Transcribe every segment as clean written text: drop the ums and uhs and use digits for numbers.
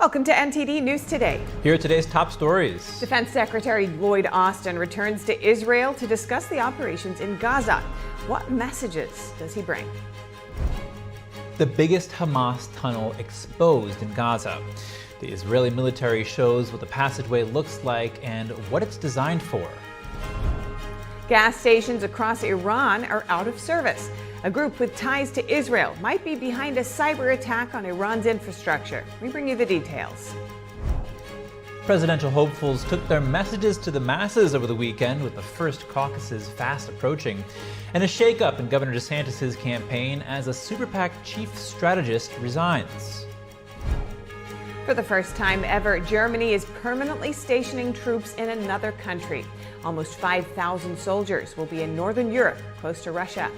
Welcome to NTD News Today. Here are today's top stories. Defense Secretary Lloyd Austin returns to Israel to discuss the operations in Gaza. What messages does he bring? The biggest Hamas tunnel exposed in Gaza. The Israeli military shows what the passageway looks like and what it's designed for. Gas stations across Iran are out of service. A group with ties to Israel might be behind a cyber attack on Iran's infrastructure. We bring you the details. Presidential hopefuls took their messages to the masses over the weekend, with the first caucuses fast approaching, and a shakeup in Governor DeSantis' campaign as a super PAC chief strategist resigns. For the first time ever, Germany is permanently stationing troops in another country. Almost 5,000 soldiers will be in northern Europe, close to Russia.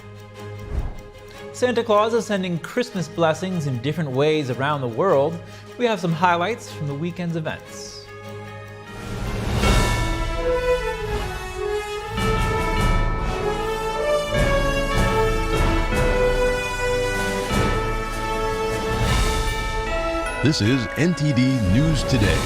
Santa Claus is sending Christmas blessings in different ways around the world. We have some highlights from the weekend's events. This is NTD News Today,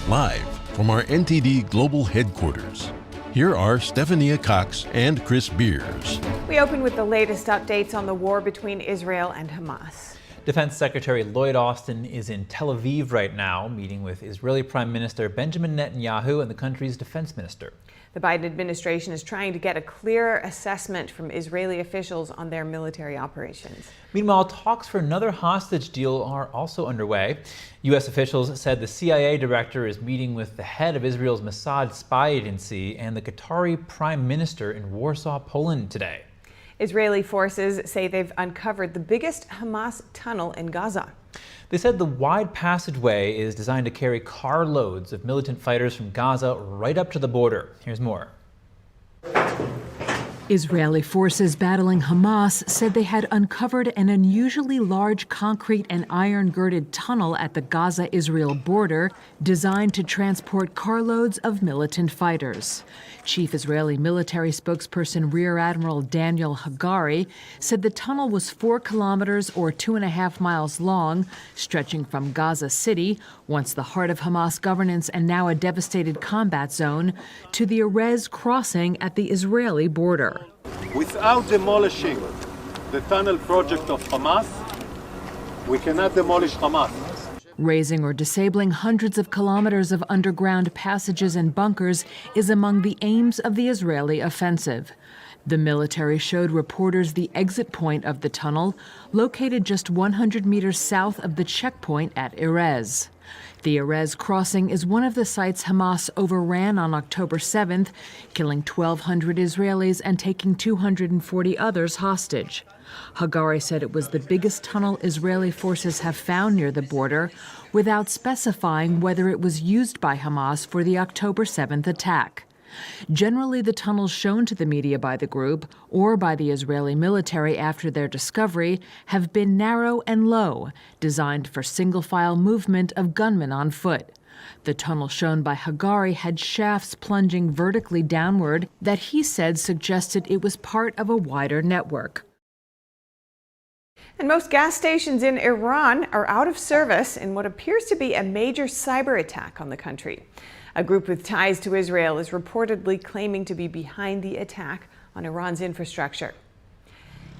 live from our NTD Global Headquarters. Here are Stephania Cox and Chris Beers. We open with the latest updates on the war between Israel and Hamas. Defense Secretary Lloyd Austin is in Tel Aviv right now, meeting with Israeli Prime Minister Benjamin Netanyahu and the country's defense minister. The Biden administration is trying to get a clearer assessment from Israeli officials on their military operations. Meanwhile, talks for another hostage deal are also underway. U.S. officials said the CIA director is meeting with the head of Israel's Mossad spy agency and the Qatari prime minister in Warsaw, Poland today. Israeli forces say they've uncovered the biggest Hamas tunnel in Gaza. They said the wide passageway is designed to carry carloads of militant fighters from Gaza right up to the border. Here's more. Israeli forces battling Hamas said they had uncovered an unusually large concrete and iron-girded tunnel at the Gaza-Israel border designed to transport carloads of militant fighters. Chief Israeli military spokesperson Rear Admiral Daniel Hagari said the tunnel was 4 kilometers or 2.5 miles long, stretching from Gaza City, once the heart of Hamas governance and now a devastated combat zone, to the Erez crossing at the Israeli border. Without demolishing the tunnel project of Hamas, we cannot demolish Hamas. Raising or disabling hundreds of kilometers of underground passages and bunkers is among the aims of the Israeli offensive. The military showed reporters the exit point of the tunnel, located just 100 meters south of the checkpoint at Erez. The Erez crossing is one of the sites Hamas overran on October 7th, killing 1,200 Israelis and taking 240 others hostage. Hagari said it was the biggest tunnel Israeli forces have found near the border, without specifying whether it was used by Hamas for the October 7th attack. Generally, the tunnels shown to the media by the group or by the Israeli military after their discovery have been narrow and low, designed for single-file movement of gunmen on foot. The tunnel shown by Hagari had shafts plunging vertically downward that he said suggested it was part of a wider network. And most gas stations in Iran are out of service in what appears to be a major cyber attack on the country. A group with ties to Israel is reportedly claiming to be behind the attack on Iran's infrastructure.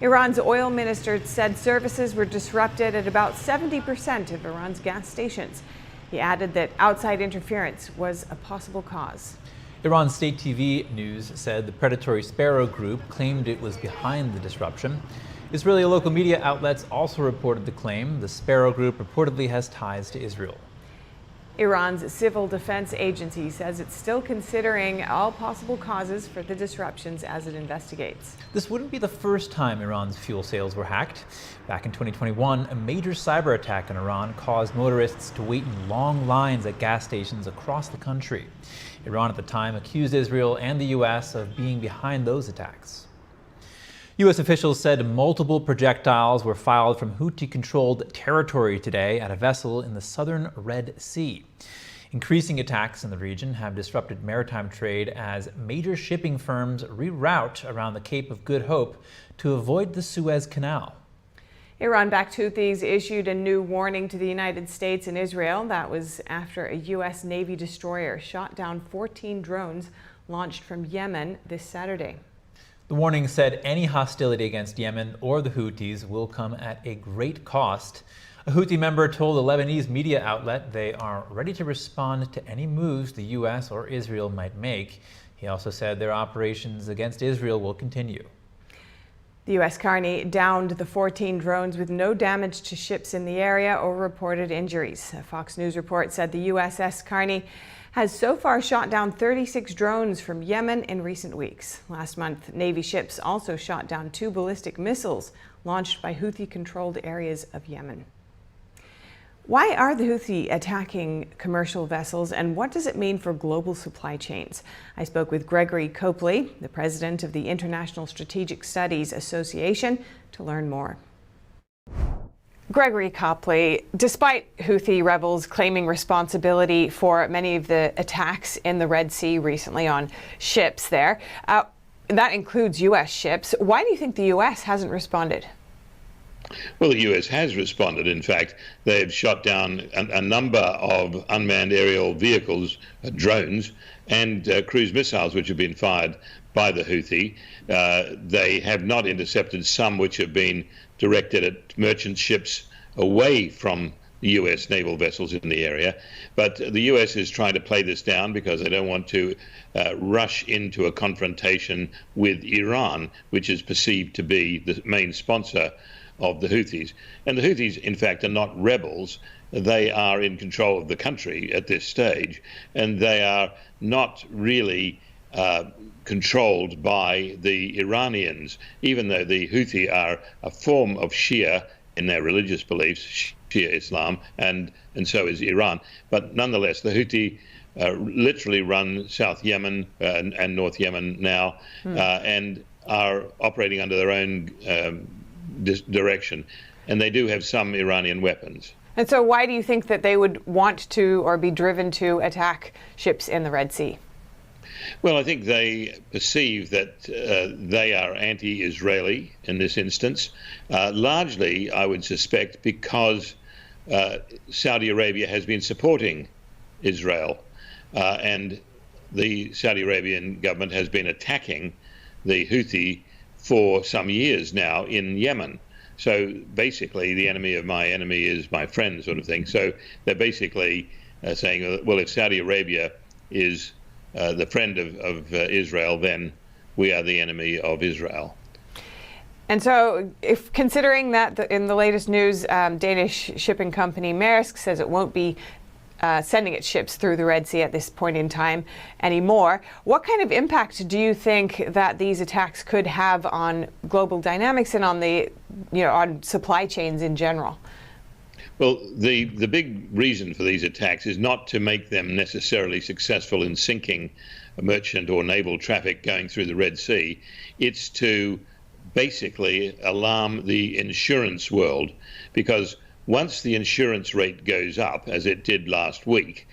Iran's oil minister said services were disrupted at about 70% of Iran's gas stations. He added that outside interference was a possible cause. Iran's state TV news said the predatory Sparrow group claimed it was behind the disruption. Israeli local media outlets also reported the claim. The Sparrow group reportedly has ties to Israel. Iran's civil defense agency says it's still considering all possible causes for the disruptions as it investigates. This wouldn't be the first time Iran's fuel sales were hacked. Back in 2021, a major cyber attack in Iran caused motorists to wait in long lines at gas stations across the country. Iran at the time accused Israel and the U.S. of being behind those attacks. U.S. officials said multiple projectiles were fired from Houthi-controlled territory today at a vessel in the southern Red Sea. Increasing attacks in the region have disrupted maritime trade as major shipping firms reroute around the Cape of Good Hope to avoid the Suez Canal. Iran-backed Houthis issued a new warning to the United States and Israel. That was after a U.S. Navy destroyer shot down 14 drones launched from Yemen this Saturday. The warning said any hostility against Yemen or the Houthis will come at a great cost. A Houthi member told a Lebanese media outlet they are ready to respond to any moves the U.S. or Israel might make. He also said their operations against Israel will continue. The U.S. Carney downed the 14 drones with no damage to ships in the area or reported injuries. A Fox News report said the USS Carney has so far shot down 36 drones from Yemen in recent weeks. Last month, Navy ships also shot down 2 ballistic missiles launched by Houthi-controlled areas of Yemen. Why are the Houthi attacking commercial vessels, and what does it mean for global supply chains? I spoke with Gregory Copley, the president of the International Strategic Studies Association, to learn more. Gregory Copley, despite Houthi rebels claiming responsibility for many of the attacks in the Red Sea recently on ships there, that includes U.S. ships, why do you think the U.S. hasn't responded? Well, the U.S. has responded. In fact, they've shot down a number of unmanned aerial vehicles, drones, and cruise missiles which have been fired by the Houthi. They have not intercepted some which have been directed at merchant ships away from the U.S. naval vessels in the area. But the U.S. is trying to play this down because they don't want to rush into a confrontation with Iran, which is perceived to be the main sponsor of the Houthis. And the Houthis, in fact, are not rebels. They are in control of the country at this stage, and they are not really controlled by the Iranians, even though the Houthi are a form of Shia in their religious beliefs, Shia Islam, and so is Iran. But nonetheless, the Houthi literally run South Yemen and North Yemen now, and are operating under their own direction, and they do have some Iranian weapons. And so why do you think that they would want to or be driven to attack ships in the Red Sea? Well, I think they perceive that they are anti-Israeli in this instance, largely, I would suspect, because Saudi Arabia has been supporting Israel, and the Saudi Arabian government has been attacking the Houthi for some years now in Yemen. So basically, the enemy of my enemy is my friend, sort of thing. So they're basically saying, well, if Saudi Arabia is the friend of Israel, then we are the enemy of Israel. And so, if considering that in the latest news, Danish shipping company Maersk says it won't be sending its ships through the Red Sea at this point in time anymore, what kind of impact do you think that these attacks could have on global dynamics and on the, on supply chains in general? Well, the big reason for these attacks is not to make them necessarily successful in sinking a merchant or naval traffic going through the Red Sea. It's to basically alarm the insurance world, because once the insurance rate goes up, as it did last week,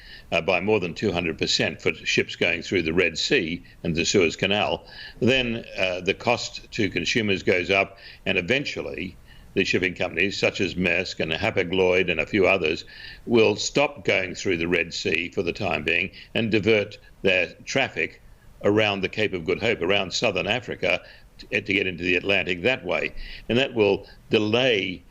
by more than 200% for ships going through the Red Sea and the Suez Canal, then the cost to consumers goes up, and eventually the shipping companies such as Maersk and Hapag-Lloyd and a few others will stop going through the Red Sea for the time being and divert their traffic around the Cape of Good Hope, around southern Africa, to get into the Atlantic that way. And that will delay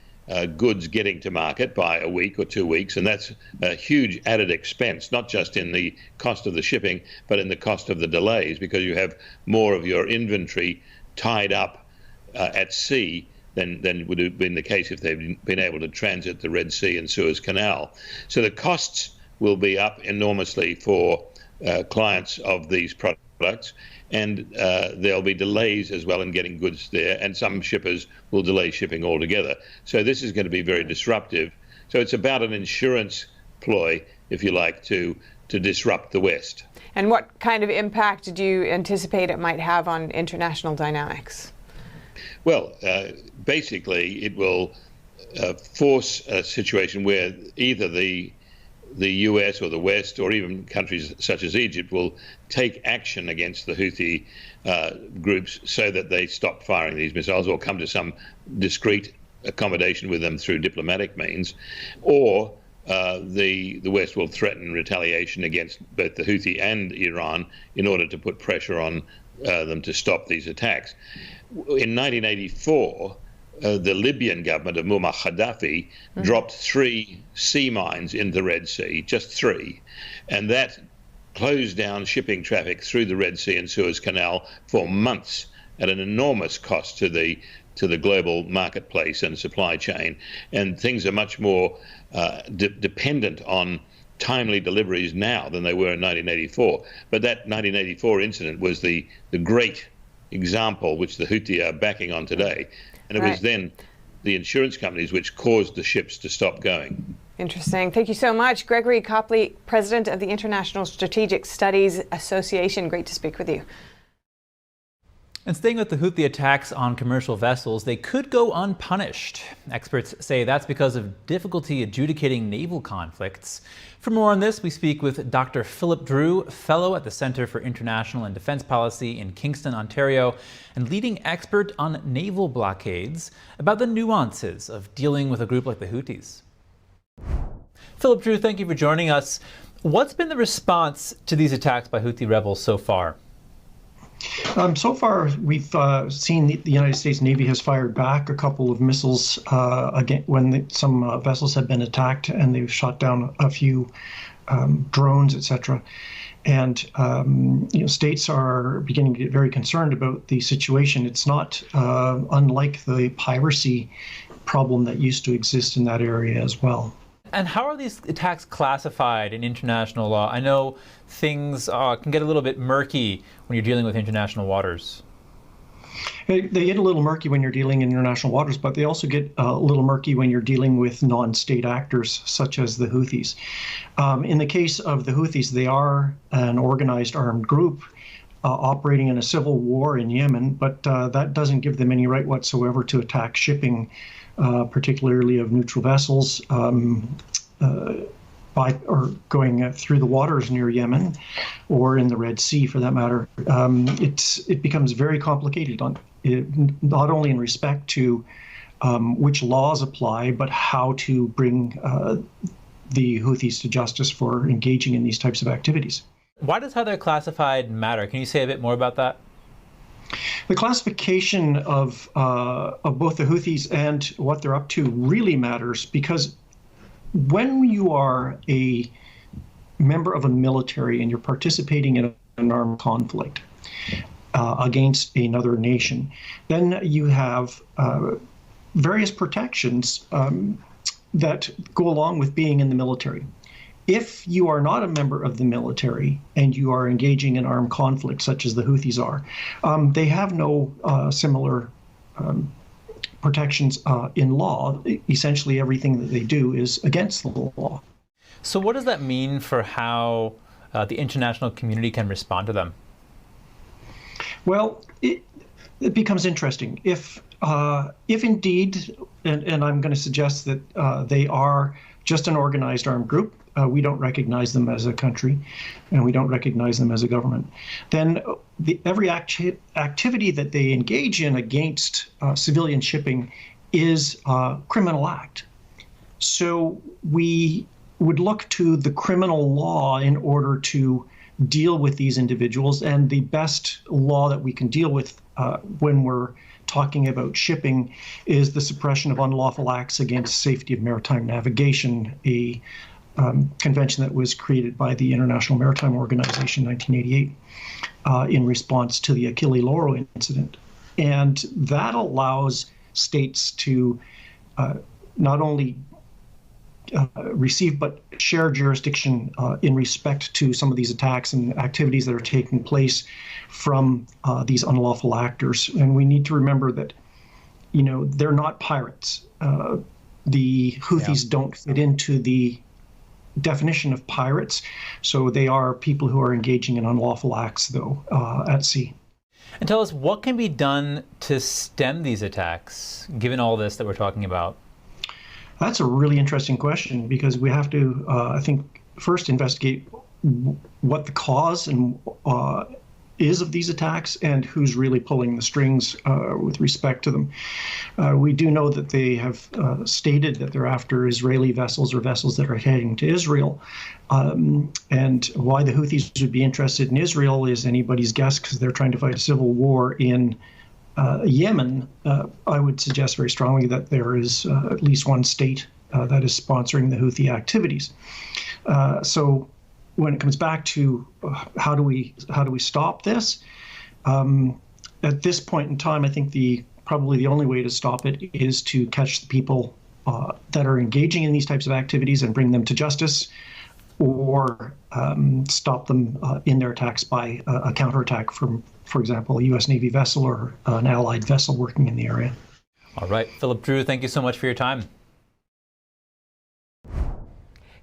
goods getting to market by a week or 2 weeks, and that's a huge added expense, not just in the cost of the shipping, but in the cost of the delays, because you have more of your inventory tied up at sea than would have been the case if they've been able to transit the Red Sea and Suez Canal. So the costs will be up enormously for clients of these products, and there'll be delays as well in getting goods there, and some shippers will delay shipping altogether. So this is going to be very disruptive. So it's about an insurance ploy, if you like, to disrupt the West. And what kind of impact do you anticipate it might have on international dynamics? Well, basically, it will force a situation where either the US or the West, or even countries such as Egypt, will take action against the Houthi groups so that they stop firing these missiles or come to some discrete accommodation with them through diplomatic means, or the West will threaten retaliation against both the Houthi and Iran in order to put pressure on them to stop these attacks. In 1984, the Libyan government of Muammar Gaddafi dropped 3 sea mines in the Red Sea, just 3, and that closed down shipping traffic through the Red Sea and Suez Canal for months at an enormous cost to the global marketplace and supply chain. And things are much more dependent on timely deliveries now than they were in 1984. But that 1984 incident was the great example which the Houthi are backing on today. And it was then the insurance companies which caused the ships to stop going. Interesting. Thank you so much. Gregory Copley, president of the International Strategic Studies Association. Great to speak with you. And staying with the Houthi attacks on commercial vessels, they could go unpunished. Experts say that's because of difficulty adjudicating naval conflicts. For more on this, we speak with Dr. Philip Drew, fellow at the Center for International and Defense Policy in Kingston, Ontario, and leading expert on naval blockades, about the nuances of dealing with a group like the Houthis. Philip Drew, thank you for joining us. What's been the response to these attacks by Houthi rebels so far? So far, we've seen the United States Navy has fired back a couple of missiles again when some vessels have been attacked, and they've shot down a few drones, etc. And states are beginning to get very concerned about the situation. It's not unlike the piracy problem that used to exist in that area as well. And how are these attacks classified in international law? I know things can get a little bit murky when you're dealing with international waters. They get a little murky when you're dealing in international waters, but they also get a little murky when you're dealing with non-state actors, such as the Houthis. In the case of the Houthis, they are an organized armed group operating in a civil war in Yemen, but that doesn't give them any right whatsoever to attack shipping, particularly of neutral vessels, or going through the waters near Yemen, or in the Red Sea, for that matter. It becomes very complicated, not only in respect to which laws apply, but how to bring the Houthis to justice for engaging in these types of activities. Why does how they're classified matter? Can you say a bit more about that? The classification of both the Houthis and what they're up to really matters, because when you are a member of a military and you're participating in an armed conflict against another nation, then you have various protections that go along with being in the military. If you are not a member of the military and you are engaging in armed conflict, such as the Houthis are, they have no similar protections in law. Essentially, everything that they do is against the law. So what does that mean for how the international community can respond to them? Well, it becomes interesting. If indeed, and I'm going to suggest that they are just an organized armed group, we don't recognize them as a country, and we don't recognize them as a government, then every activity that they engage in against civilian shipping is a criminal act. So we would look to the criminal law in order to deal with these individuals, and the best law that we can deal with when we're talking about shipping is the suppression of unlawful acts against safety of maritime navigation, a convention that was created by the International Maritime Organization in 1988 in response to the Achille Lauro incident. And that allows states to not only receive but share jurisdiction in respect to some of these attacks and activities that are taking place from these unlawful actors. And we need to remember that, they're not pirates. The Houthis don't fit into the definition of pirates, so they are people who are engaging in unlawful acts, though, at sea. And tell us, what can be done to stem these attacks, given all this that we're talking about? That's a really interesting question, because we have to, I think, first investigate what the cause is of these attacks and who's really pulling the strings with respect to them. We do know that they have stated that they're after Israeli vessels or vessels that are heading to Israel. And why the Houthis would be interested in Israel is anybody's guess, because they're trying to fight a civil war in Yemen. I would suggest very strongly that there is at least one state that is sponsoring the Houthi activities. So when it comes back to how do we stop this, at this point in time, I think probably the only way to stop it is to catch the people that are engaging in these types of activities and bring them to justice, or stop them in their attacks by a counterattack from, for example, a U.S. Navy vessel or an allied vessel working in the area. All right, Philip Drew, thank you so much for your time.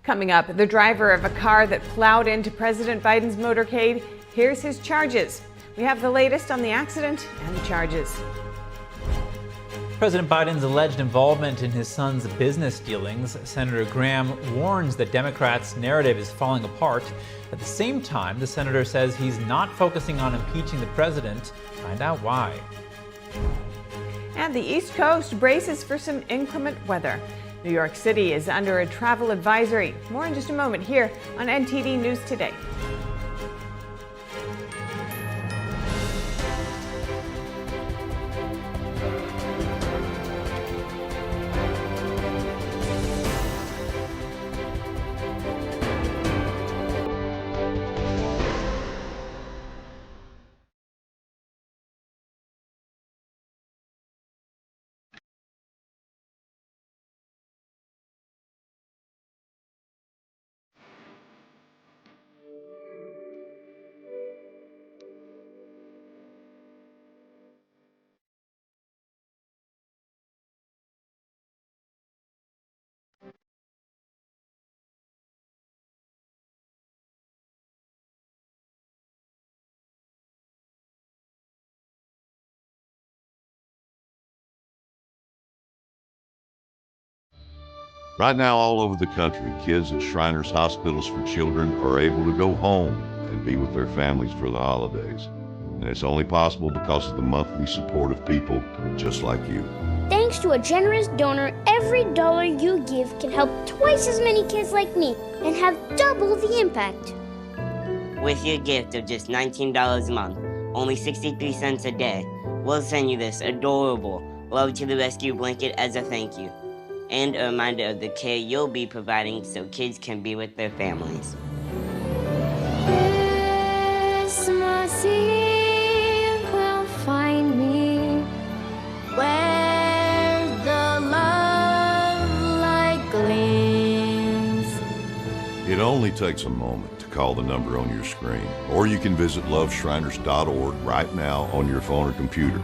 Coming up, the driver of a car that plowed into President Biden's motorcade. Here's his charges. We have the latest on the accident and the charges. President Biden's alleged involvement in his son's business dealings. Senator Graham warns that Democrats' narrative is falling apart. At the same time, the senator says he's not focusing on impeaching the president. Find out why. And the East Coast braces for some inclement weather. New York City is under a travel advisory. More in just a moment here on NTD News Today. Right now, all over the country, kids at Shriners Hospitals for Children are able to go home and be with their families for the holidays. And it's only possible because of the monthly support of people just like you. Thanks to a generous donor, every dollar you give can help twice as many kids like me and have double the impact. With your gift of just $19 a month, only 63 cents a day, we'll send you this adorable Love to the Rescue blanket as a thank you, and a reminder of the care you'll be providing so kids can be with their families. Christmas Eve will find me where the love light gleams. It only takes a moment to call the number on your screen, or you can visit loveshriners.org right now on your phone or computer.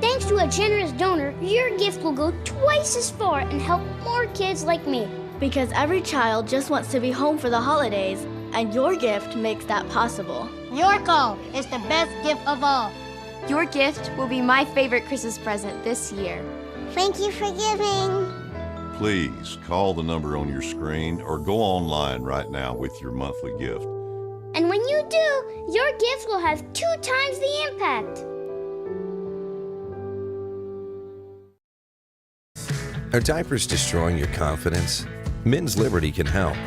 Thanks to a generous donor, your gift will go twice as far and help more kids like me. Because every child just wants to be home for the holidays, and your gift makes that possible. Your call is the best gift of all. Your gift will be my favorite Christmas present this year. Thank you for giving. Please call the number on your screen or go online right now with your monthly gift. And when you do, your gift will have 2 times the impact. Are diapers destroying your confidence? Men's Liberty can help.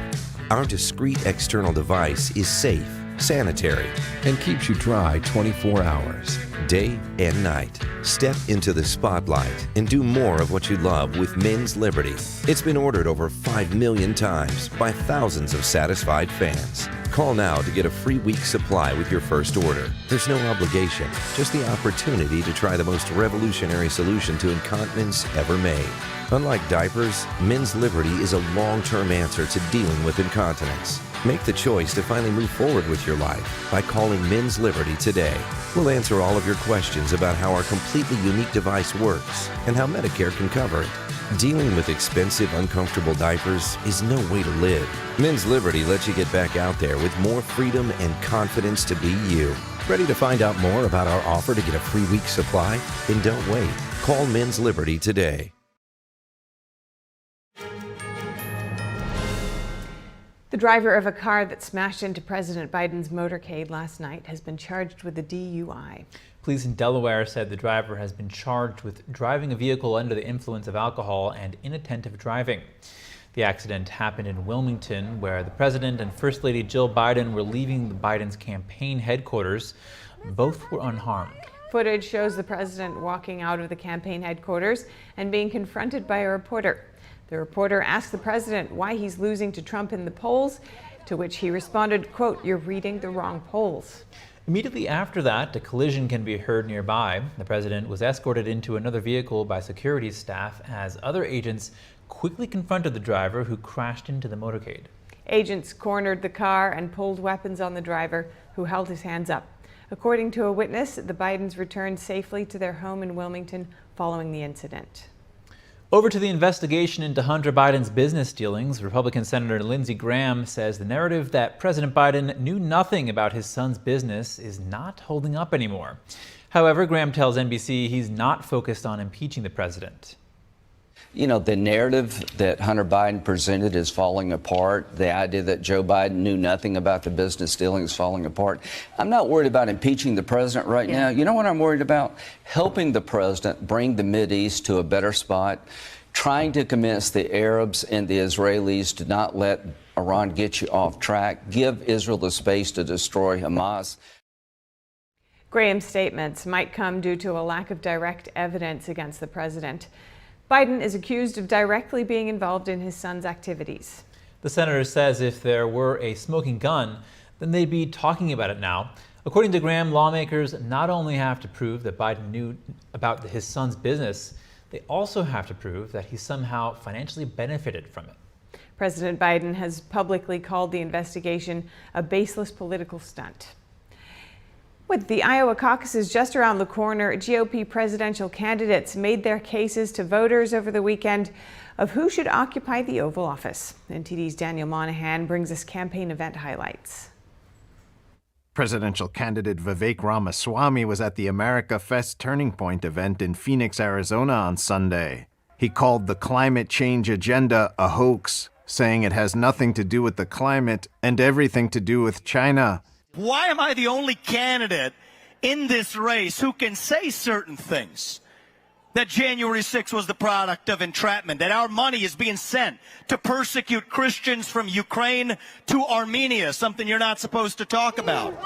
Our discreet external device is safe, sanitary, and keeps you dry 24 hours, day and night. Step into the spotlight and do more of what you love with Men's Liberty. It's been ordered over 5 million times by thousands of satisfied fans. Call now to get a free week supply with your first order. There's no obligation, just the opportunity to try the most revolutionary solution to incontinence ever made. Unlike diapers, Men's Liberty is a long-term answer to dealing with incontinence. Make the choice to finally move forward with your life by calling Men's Liberty today. We'll answer all of your questions about how our completely unique device works and how Medicare can cover it. Dealing with expensive, uncomfortable diapers is no way to live. Men's Liberty lets you get back out there with more freedom and confidence to be you. Ready to find out more about our offer to get a free week supply? Then don't wait. Call Men's Liberty today. The driver of a car that smashed into President Biden's motorcade last night has been charged with a DUI. Police in Delaware said the driver has been charged with driving a vehicle under the influence of alcohol and inattentive driving. The accident happened in Wilmington, where the president and First Lady Jill Biden were leaving the Biden's campaign headquarters. Both were unharmed. Footage shows the president walking out of the campaign headquarters and being confronted by a reporter. The reporter asked the president why he's losing to Trump in the polls, to which he responded, quote, "You're reading the wrong polls." Immediately after that, a collision can be heard nearby. The president was escorted into another vehicle by security staff as other agents quickly confronted the driver, who crashed into the motorcade. Agents cornered the car and pulled weapons on the driver, who held his hands up. According to a witness, the Bidens returned safely to their home in Wilmington following the incident. Over to the investigation into Hunter Biden's business dealings. Republican Senator Lindsey Graham says the narrative that President Biden knew nothing about his son's business is not holding up anymore. However, Graham tells NBC he's not focused on impeaching the president. You know, the narrative that Hunter Biden presented is falling apart. The idea that Joe Biden knew nothing about the business dealings is falling apart. I'm not worried about impeaching the president right now. You know what I'm worried about? Helping the president bring the Mideast to a better spot, trying to convince the Arabs and the Israelis to not let Iran get you off track, give Israel the space to destroy Hamas. Graham's statements might come due to a lack of direct evidence against the president. Biden is accused of directly being involved in his son's activities. The senator says if there were a smoking gun, then they'd be talking about it now. According to Graham, lawmakers not only have to prove that Biden knew about his son's business, they also have to prove that he somehow financially benefited from it. President Biden has publicly called the investigation a baseless political stunt. With the Iowa caucuses just around the corner, GOP presidential candidates made their cases to voters over the weekend of who should occupy the Oval Office. NTD's Daniel Monahan brings us campaign event highlights. Presidential candidate Vivek Ramaswamy was at the America Fest Turning Point event in Phoenix, Arizona on Sunday. He called the climate change agenda a hoax, saying it has nothing to do with the climate and everything to do with China. Why am I the only candidate in this race who can say certain things? That January 6th was the product of entrapment, that our money is being sent to persecute Christians from Ukraine to Armenia, something you're not supposed to talk about.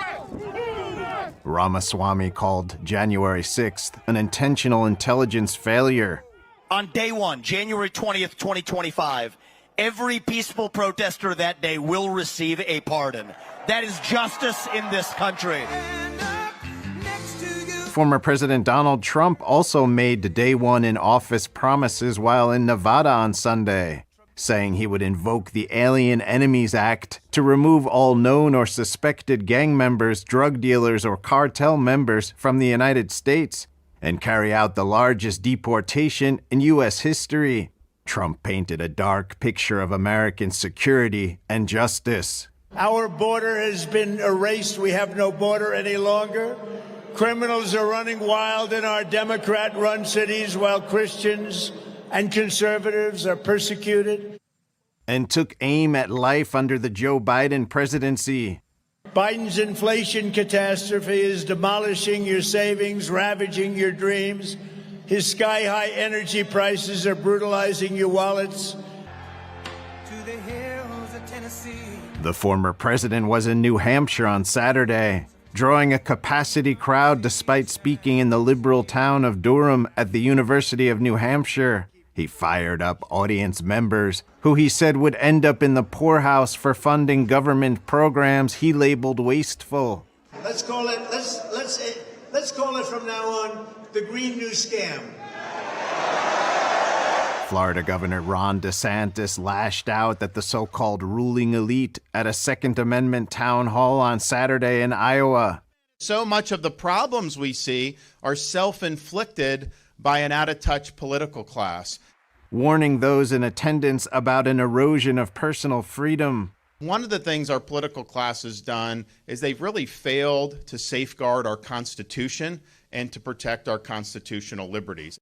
Ramaswamy called January 6th an intentional intelligence failure. On day one, January 20th, 2025, every peaceful protester that day will receive a pardon. That is justice in this country. Former President Donald Trump also made day one in office promises while in Nevada on Sunday, saying he would invoke the Alien Enemies Act to remove all known or suspected gang members, drug dealers, or cartel members from the United States and carry out the largest deportation in U.S. history. Trump painted a dark picture of American security and justice. Our border has been erased. We have no border any longer. Criminals are running wild in our Democrat-run cities while Christians and conservatives are persecuted. And took aim at life under the Joe Biden presidency. Biden's inflation catastrophe is demolishing your savings, ravaging your dreams. His sky-high energy prices are brutalizing your wallets. The former president was in New Hampshire on Saturday, drawing a capacity crowd despite speaking in the liberal town of Durham at the University of New Hampshire. He fired up audience members, who he said would end up in the poorhouse for funding government programs he labeled wasteful. Let's call it from now on the Green New Scam. Florida Governor Ron DeSantis lashed out at the so-called ruling elite at a Second Amendment town hall on Saturday in Iowa. So much of the problems we see are self-inflicted by an out-of-touch political class. Warning those in attendance about an erosion of personal freedom. One of the things our political class has done is they've really failed to safeguard our Constitution and to protect our constitutional liberties.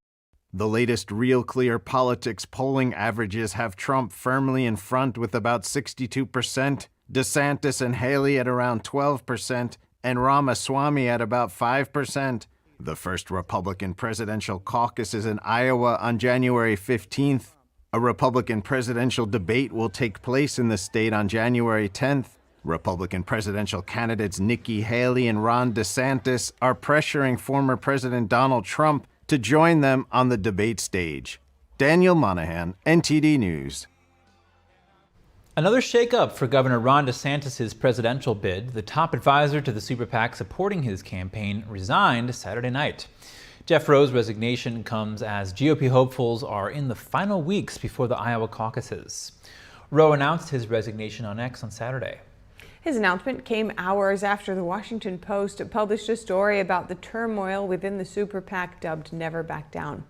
The latest Real Clear Politics polling averages have Trump firmly in front with about 62%, DeSantis and Haley at around 12%, and Ramaswamy at about 5%. The first Republican presidential caucus is in Iowa on January 15th. A Republican presidential debate will take place in the state on January 10th. Republican presidential candidates Nikki Haley and Ron DeSantis are pressuring former President Donald Trump to join them on the debate stage. Daniel Monahan, NTD News. Another shakeup for Governor Ron DeSantis' presidential bid. The top advisor to the super PAC supporting his campaign resigned Saturday night. Jeff Roe's resignation comes as GOP hopefuls are in the final weeks before the Iowa caucuses. Roe announced his resignation on X on Saturday. His announcement came hours after the Washington Post published a story about the turmoil within the super PAC dubbed Never Back Down.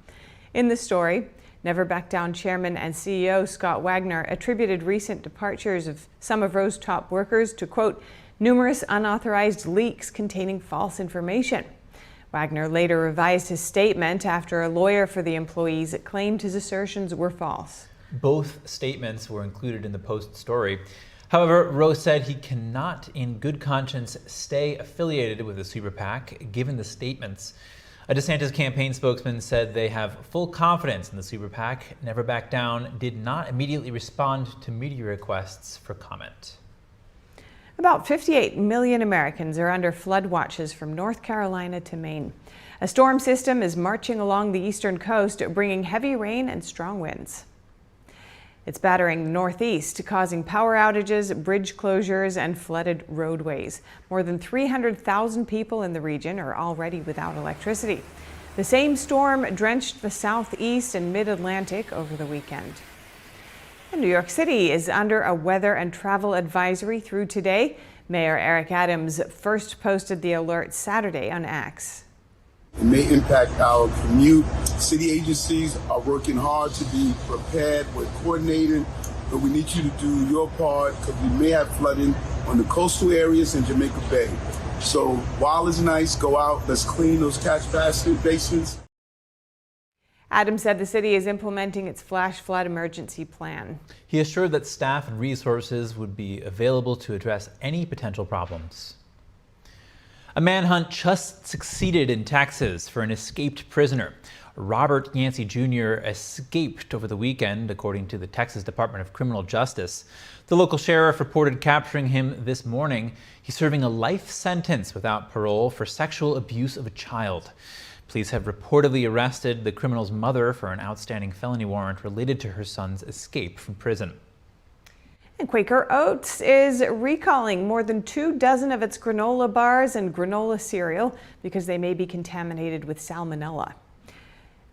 In the story, Never Back Down chairman and CEO Scott Wagner attributed recent departures of some of Roe's top workers to, quote, numerous unauthorized leaks containing false information. Wagner later revised his statement after a lawyer for the employees claimed his assertions were false. Both statements were included in the Post story. However, Roe said he cannot, in good conscience, stay affiliated with the super PAC, given the statements. A DeSantis campaign spokesman said they have full confidence in the super PAC. Never Back Down did not immediately respond to media requests for comment. About 58 million Americans are under flood watches from North Carolina to Maine. A storm system is marching along the eastern coast, bringing heavy rain and strong winds. It's battering the northeast, causing power outages, bridge closures, and flooded roadways. More than 300,000 people in the region are already without electricity. The same storm drenched the southeast and mid-Atlantic over the weekend. And New York City is under a weather and travel advisory through today. Mayor Eric Adams first posted the alert Saturday on X. It may impact our commute. City agencies are working hard to be prepared. We're coordinating, but we need you to do your part because we may have flooding on the coastal areas in Jamaica Bay. So while it's nice, go out, let's clean those catch basins. Adams said the city is implementing its flash flood emergency plan. He assured that staff and resources would be available to address any potential problems. A manhunt just succeeded in Texas for an escaped prisoner. Robert Yancey Jr. escaped over the weekend, according to the Texas Department of Criminal Justice. The local sheriff reported capturing him this morning. He's serving a life sentence without parole for sexual abuse of a child. Police have reportedly arrested the criminal's mother for an outstanding felony warrant related to her son's escape from prison. And Quaker Oats is recalling more than 24 of its granola bars and granola cereal because they may be contaminated with salmonella.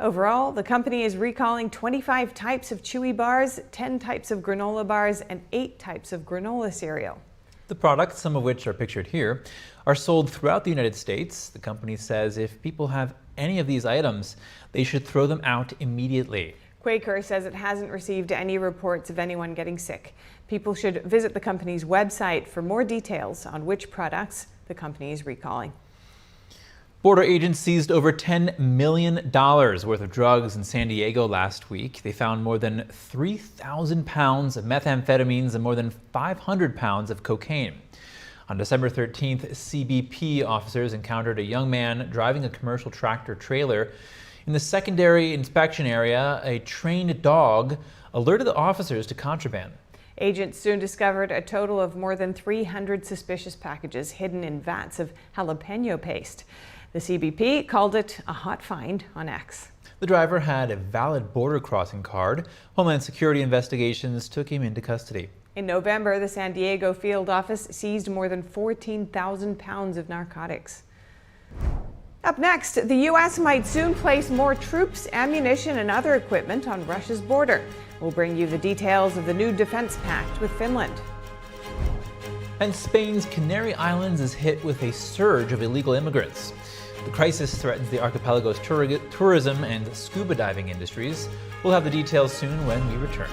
Overall, the company is recalling 25 types of chewy bars, 10 types of granola bars, and 8 types of granola cereal. The products, some of which are pictured here, are sold throughout the United States. The company says if people have any of these items, they should throw them out immediately. Quaker says it hasn't received any reports of anyone getting sick. People should visit the company's website for more details on which products the company is recalling. Border agents seized over $10 million worth of drugs in San Diego last week. They found more than 3,000 pounds of methamphetamines and more than 500 pounds of cocaine. On December 13th, CBP officers encountered a young man driving a commercial tractor trailer. In the secondary inspection area, a trained dog alerted the officers to contraband. Agents soon discovered a total of more than 300 suspicious packages hidden in vats of jalapeno paste. The CBP called it a hot find on X. The driver had a valid border crossing card. Homeland Security investigations took him into custody. In November, the San Diego field office seized more than 14,000 pounds of narcotics. Up next, the U.S. might soon place more troops, ammunition, and other equipment on Russia's border. We'll bring you the details of the new defense pact with Finland. And Spain's Canary Islands is hit with a surge of illegal immigrants. The crisis threatens the archipelago's tourism and scuba diving industries. We'll have the details soon when we return.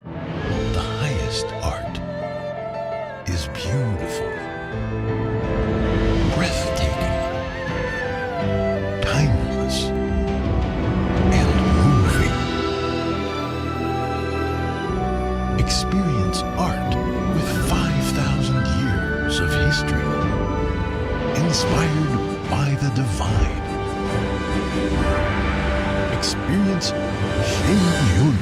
The highest art is beautiful, breathtaking, inspired by the divine. Experience Shen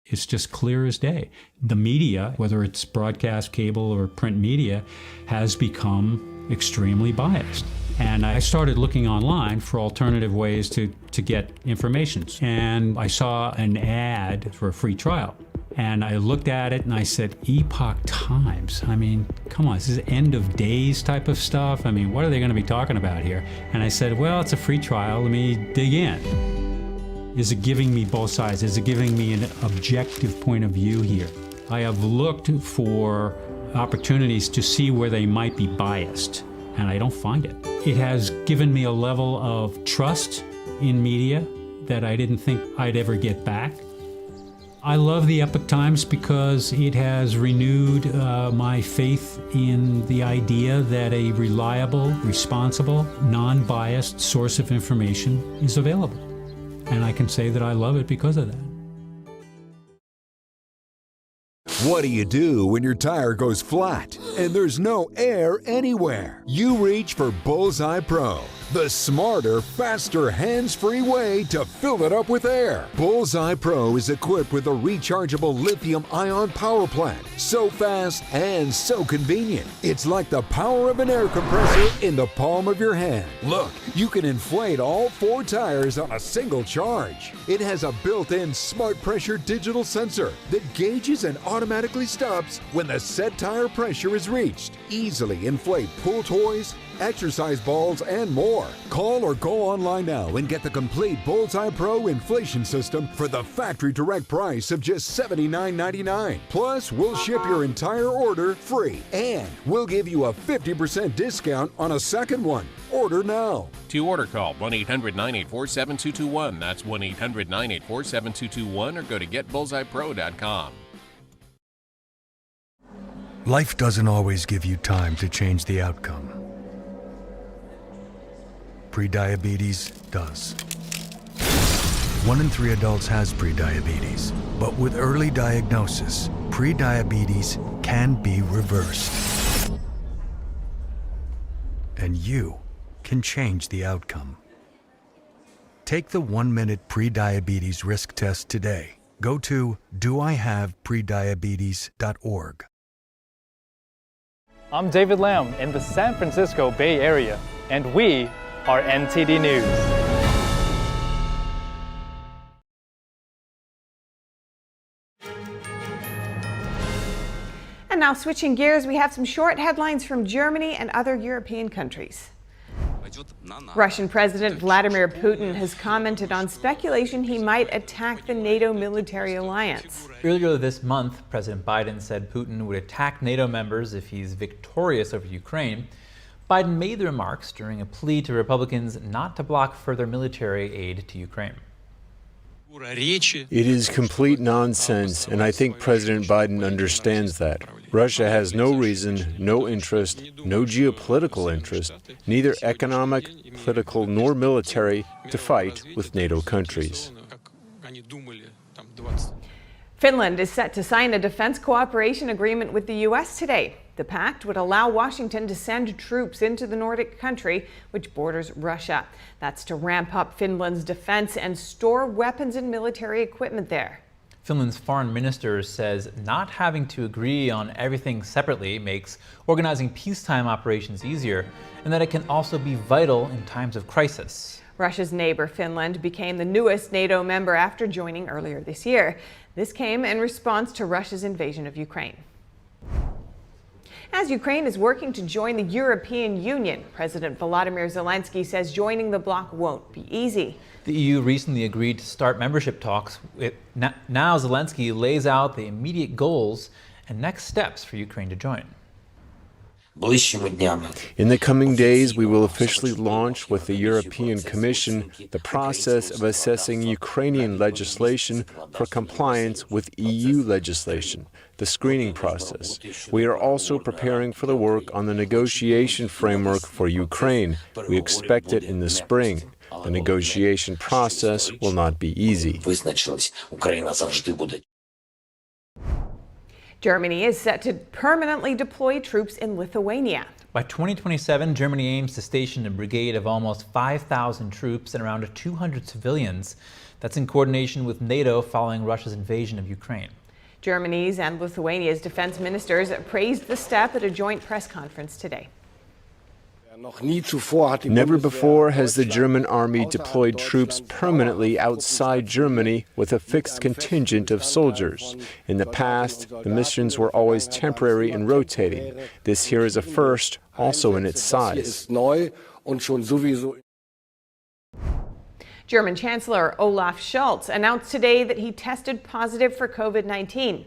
It's just clear as day. The media, whether it's broadcast, cable, or print media, has become extremely biased. And I started looking online for alternative ways to get information. And I saw an ad for a free trial. And I looked at it and I said, Epoch Times. I mean, come on, this is end of days type of stuff. I mean, what are they going to be talking about here? And I said, well, it's a free trial. Let me dig in. Is it giving me both sides? Is it giving me an objective point of view here? I have looked for opportunities to see where they might be biased, and I don't find it. It has given me a level of trust in media that I didn't think I'd ever get back. I love the Epoch Times because it has renewed my faith in the idea that a reliable, responsible, non-biased source of information is available. And I can say that I love it because of that. What do you do when your tire goes flat and there's no air anywhere? You reach for Bullseye Pro, the smarter, faster, hands-free way to fill it up with air. Bullseye Pro is equipped with a rechargeable lithium-ion power plant. So fast and so convenient. It's like the power of an air compressor in the palm of your hand. Look, you can inflate all 4 tires on a single charge. It has a built-in smart pressure digital sensor that gauges and automatically stops when the set tire pressure is reached. Easily inflate pool toys, exercise balls, and more. Call or go online now and get the complete Bullseye Pro inflation system for the factory direct price of just $79.99. Plus, we'll ship your entire order free, and we'll give you a 50% discount on a second one. Order now. To order, call 1-800-984-7221. That's 1-800-984-7221, or go to getbullseyepro.com. Life doesn't always give you time to change the outcome. Prediabetes does. 1 in 3 adults has prediabetes, but with early diagnosis, prediabetes can be reversed. And you can change the outcome. Take the 1-minute prediabetes risk test today. Go to doihaveprediabetes.org. I'm David Lam in the San Francisco Bay Area, and we are NTD News. And now switching gears, we have some short headlines from Germany and other European countries. Russian President Vladimir Putin has commented on speculation he might attack the NATO military alliance. Earlier this month, President Biden said Putin would attack NATO members if he's victorious over Ukraine. Biden made the remarks during a plea to Republicans not to block further military aid to Ukraine. It is complete nonsense, and I think President Biden understands that. Russia has no reason, no interest, no geopolitical interest, neither economic, political, nor military, to fight with NATO countries. Finland is set to sign a defense cooperation agreement with the U.S. today. The pact would allow Washington to send troops into the Nordic country, which borders Russia. That's to ramp up Finland's defense and store weapons and military equipment there. Finland's foreign minister says not having to agree on everything separately makes organizing peacetime operations easier, and that it can also be vital in times of crisis. Russia's neighbor Finland became the newest NATO member after joining earlier this year. This came in response to Russia's invasion of Ukraine. As Ukraine is working to join the European Union, President Volodymyr Zelenskyy says joining the bloc won't be easy. The EU recently agreed to start membership talks. Now Zelenskyy lays out the immediate goals and next steps for Ukraine to join. In the coming days, we will officially launch with the European Commission the process of assessing Ukrainian legislation for compliance with EU legislation, the screening process. We are also preparing for the work on the negotiation framework for Ukraine. We expect it in the spring. The negotiation process will not be easy. Germany is set to permanently deploy troops in Lithuania. By 2027, Germany aims to station a brigade of almost 5,000 troops and around 200 civilians. That's in coordination with NATO following Russia's invasion of Ukraine. Germany's and Lithuania's defense ministers praised the step at a joint press conference today. Never before has the German army deployed troops permanently outside Germany with a fixed contingent of soldiers. In the past, the missions were always temporary and rotating. This here is a first, also in its size. German Chancellor Olaf Scholz announced today that he tested positive for COVID-19.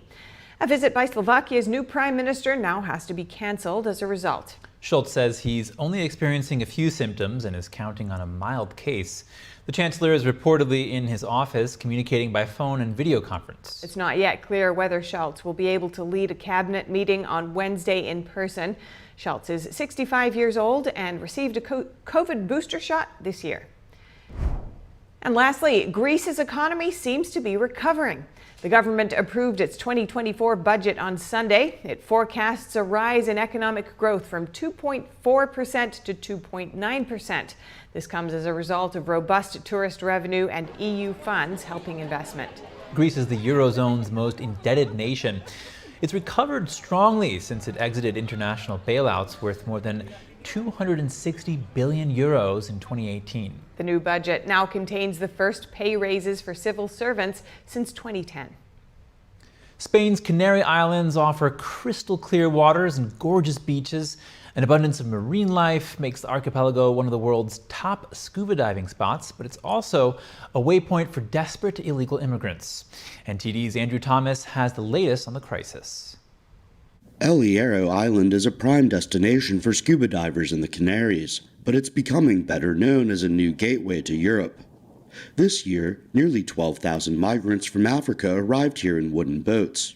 A visit by Slovakia's new prime minister now has to be cancelled as a result. Scholz says he's only experiencing a few symptoms and is counting on a mild case. The Chancellor is reportedly in his office communicating by phone and video conference. It's not yet clear whether Scholz will be able to lead a cabinet meeting on Wednesday in person. Scholz is 65 years old and received a COVID booster shot this year. And lastly, Greece's economy seems to be recovering. The government approved its 2024 budget on Sunday. It forecasts a rise in economic growth from 2.4% to 2.9%. This comes as a result of robust tourist revenue and EU funds helping investment. Greece is the Eurozone's most indebted nation. It's recovered strongly since it exited international bailouts worth more than 260 billion euros in 2018. The new budget now contains the first pay raises for civil servants since 2010. Spain's Canary Islands offer crystal clear waters and gorgeous beaches. An abundance of marine life makes the archipelago one of the world's top scuba diving spots, but it's also a waypoint for desperate illegal immigrants. NTD's Andrew Thomas has the latest on the crisis. El Hierro Island is a prime destination for scuba divers in the Canaries, but it's becoming better known as a new gateway to Europe. This year, nearly 12,000 migrants from Africa arrived here in wooden boats.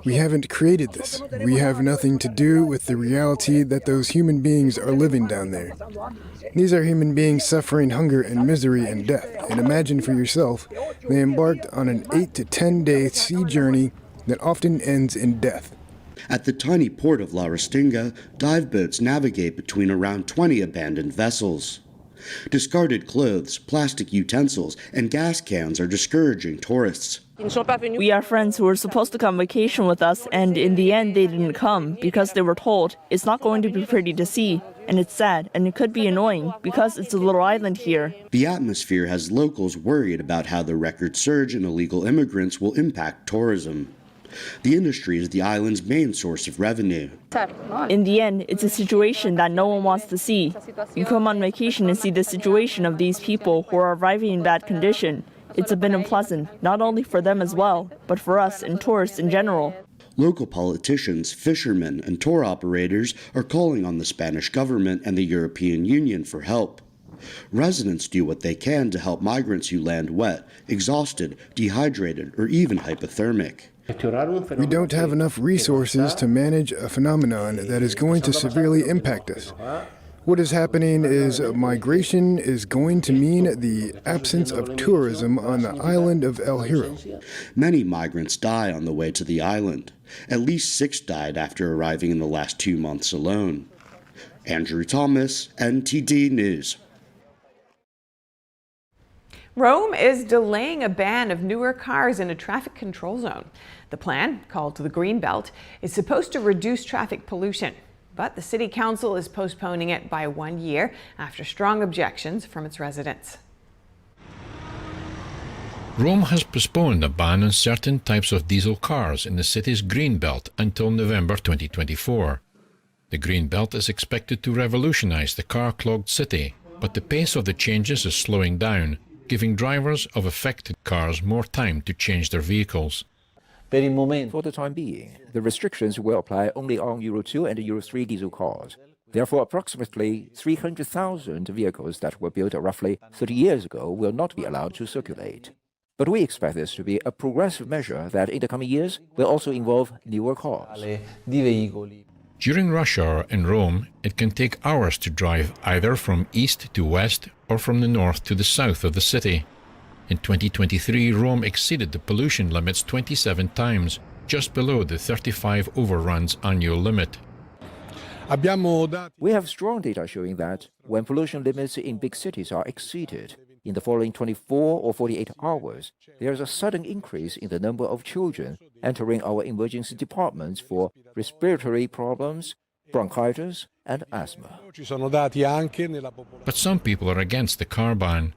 We haven't created this. We have nothing to do with the reality that those human beings are living down there. These are human beings suffering hunger and misery and death. And imagine for yourself, they embarked on an 8 to 10 day sea journey that often ends in death. At the tiny port of La Restinga, dive boats navigate between around 20 abandoned vessels. Discarded clothes, plastic utensils, and gas cans are discouraging tourists. We are friends who were supposed to come vacation with us, and in the end they didn't come because they were told it's not going to be pretty to see. And it's sad, and it could be annoying because it's a little island here. The atmosphere has locals worried about how the record surge in illegal immigrants will impact tourism. The industry is the island's main source of revenue. In the end, it's a situation that no one wants to see. You come on vacation and see the situation of these people who are arriving in bad condition. It's a bit unpleasant, not only for them as well, but for us and tourists in general. Local politicians, fishermen, and tour operators are calling on the Spanish government and the European Union for help. Residents do what they can to help migrants who land wet, exhausted, dehydrated, or even hypothermic. We don't have enough resources to manage a phenomenon that is going to severely impact us. What is happening is migration is going to mean the absence of tourism on the island of El Hierro. Many migrants die on the way to the island. At least 6 died after arriving in the last 2 months alone. Andrew Thomas, NTD News. Rome is delaying a ban of newer cars in a traffic control zone. The plan, called the Green Belt, is supposed to reduce traffic pollution. But the city council is postponing it by 1 year after strong objections from its residents. Rome has postponed a ban on certain types of diesel cars in the city's Green Belt until November 2024. The Green Belt is expected to revolutionize the car-clogged city, but the pace of the changes is slowing down, giving drivers of affected cars more time to change their vehicles. For the time being, the restrictions will apply only on Euro 2 and Euro 3 diesel cars. Therefore, approximately 300,000 vehicles that were built roughly 30 years ago will not be allowed to circulate. But we expect this to be a progressive measure that in the coming years will also involve newer cars. During rush hour in Rome, it can take hours to drive either from east to west or from the north to the south of the city. In 2023, Rome exceeded the pollution limits 27 times, just below the 35 overruns annual limit. We have strong data showing that when pollution limits in big cities are exceeded, in the following 24 or 48 hours, there is a sudden increase in the number of children entering our emergency departments for respiratory problems, bronchitis, and asthma. But some people are against the car ban.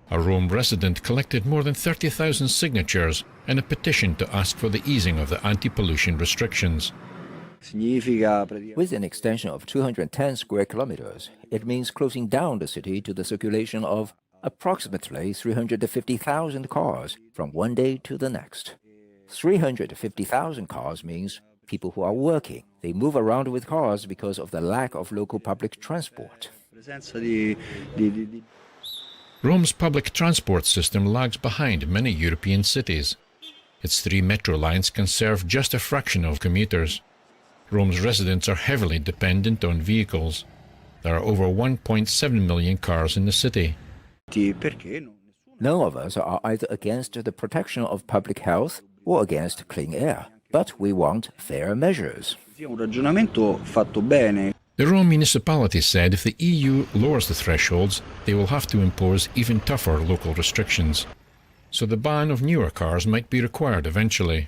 A Rome resident collected more than 30,000 signatures in a petition to ask for the easing of the anti-pollution restrictions. With an extension of 210 square kilometers, it means closing down the city to the circulation of approximately 350,000 cars from one day to the next. 350,000 cars means people who are working. They move around with cars because of the lack of local public transport. Rome's public transport system lags behind many European cities. Its 3 metro lines can serve just a fraction of commuters. Rome's residents are heavily dependent on vehicles. There are over 1.7 million cars in the city. None of us are either against the protection of public health or against clean air, but we want fair measures. The Rome municipality said if the EU lowers the thresholds, they will have to impose even tougher local restrictions. So the ban of newer cars might be required eventually.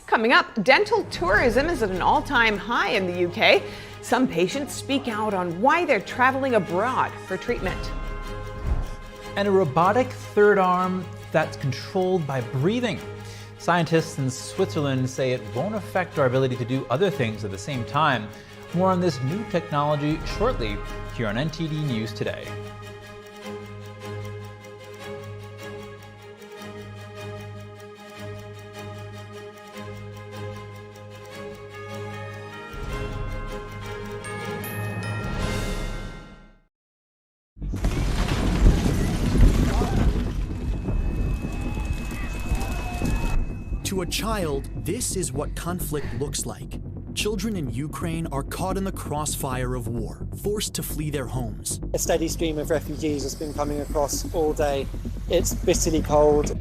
Coming up, dental tourism is at an all-time high in the UK. Some patients speak out on why they're traveling abroad for treatment. And a robotic third arm that's controlled by breathing. Scientists in Switzerland say it won't affect our ability to do other things at the same time. More on this new technology shortly here on NTD News Today. To a child, this is what conflict looks like. Children in Ukraine are caught in the crossfire of war, forced to flee their homes. A steady stream of refugees has been coming across all day. It's bitterly cold.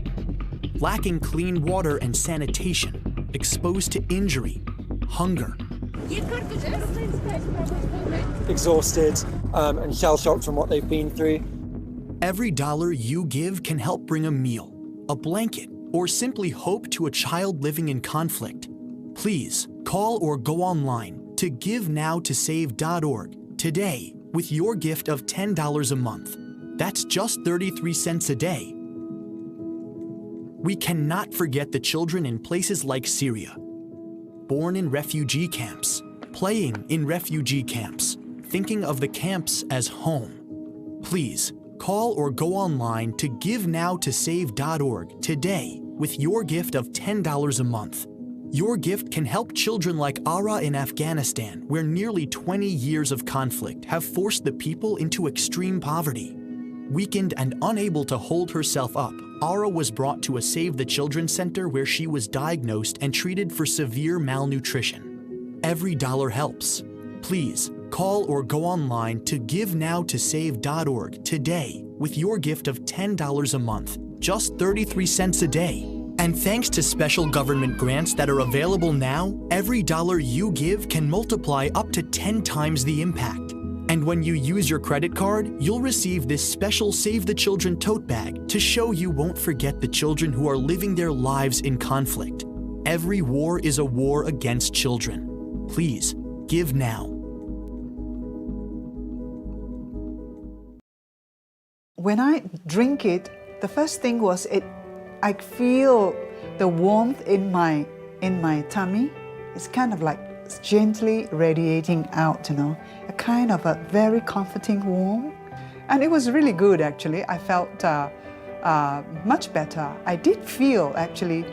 Lacking clean water and sanitation, exposed to injury, hunger. Exhausted and shell-shocked from what they've been through. Every dollar you give can help bring a meal, a blanket, or simply hope to a child living in conflict. Please call or go online to GiveNowToSave.org today with your gift of $10 a month. That's just 33 cents a day. We cannot forget the children in places like Syria, born in refugee camps, playing in refugee camps, thinking of the camps as home. Please call or go online to GiveNowToSave.org today with your gift of $10 a month. Your gift can help children like Ara in Afghanistan, where nearly 20 years of conflict have forced the people into extreme poverty. Weakened and unable to hold herself up, Ara was brought to a Save the Children center where she was diagnosed and treated for severe malnutrition. Every dollar helps. Please call or go online to GiveNowToSave.org today with your gift of $10 a month, just 33 cents a day. And thanks to special government grants that are available now, every dollar you give can multiply up to 10 times the impact. And when you use your credit card, you'll receive this special Save the Children tote bag to show you won't forget the children who are living their lives in conflict. Every war is a war against children. Please, give now. When I drink it, the first thing was I feel the warmth in my tummy. It's kind of like gently radiating out, a kind of a very comforting warmth. And it was really good, actually. I felt much better. I did feel, actually,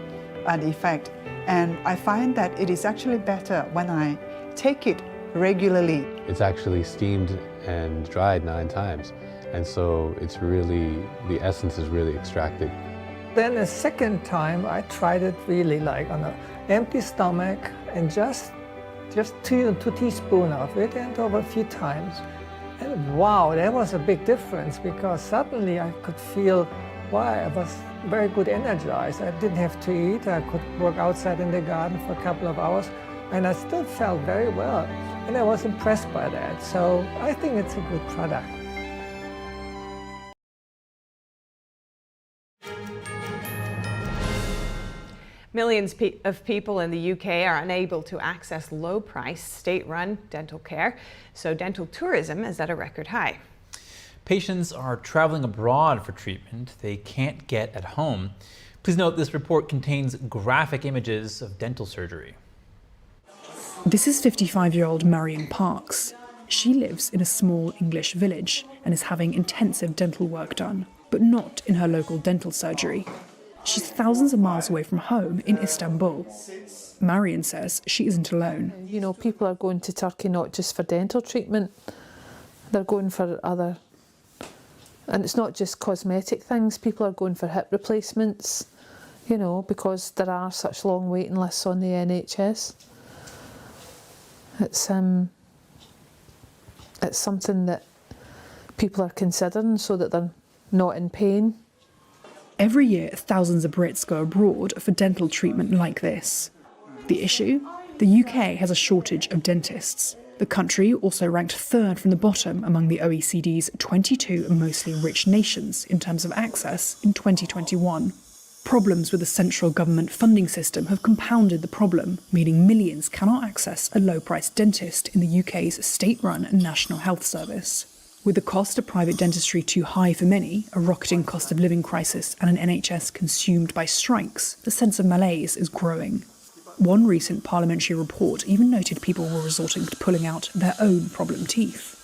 an effect. And I find that it is actually better when I take it regularly. It's actually steamed and dried 9 times. And so it's really, the essence is really extracted. Then the second time, I tried it really like on an empty stomach and just 2 teaspoons of it and over a few times. And wow, that was a big difference because suddenly I could feel why I was very good energized. I didn't have to eat. I could work outside in the garden for a couple of hours, and I still felt very well. And I was impressed by that. So I think it's a good product. Millions of people in the UK are unable to access low-priced, state-run dental care, so dental tourism is at a record high. Patients are traveling abroad for treatment they can't get at home. Please note this report contains graphic images of dental surgery. This is 55-year-old Marion Parks. She lives in a small English village and is having intensive dental work done, but not in her local dental surgery. She's thousands of miles away from home in Istanbul. Marion says she isn't alone. You know, people are going to Turkey not just for dental treatment, they're going for other, and it's not just cosmetic things, people are going for hip replacements, you know, because there are such long waiting lists on the NHS. It's something that people are considering so that they're not in pain. Every year, thousands of Brits go abroad for dental treatment like this. The issue? The UK has a shortage of dentists. The country also ranked third from the bottom among the OECD's 22 mostly rich nations in terms of access in 2021. Problems with the central government funding system have compounded the problem, meaning millions cannot access a low-priced dentist in the UK's state-run National Health Service. With the cost of private dentistry too high for many, a rocketing cost of living crisis and an NHS consumed by strikes, the sense of malaise is growing. One recent parliamentary report even noted people were resorting to pulling out their own problem teeth.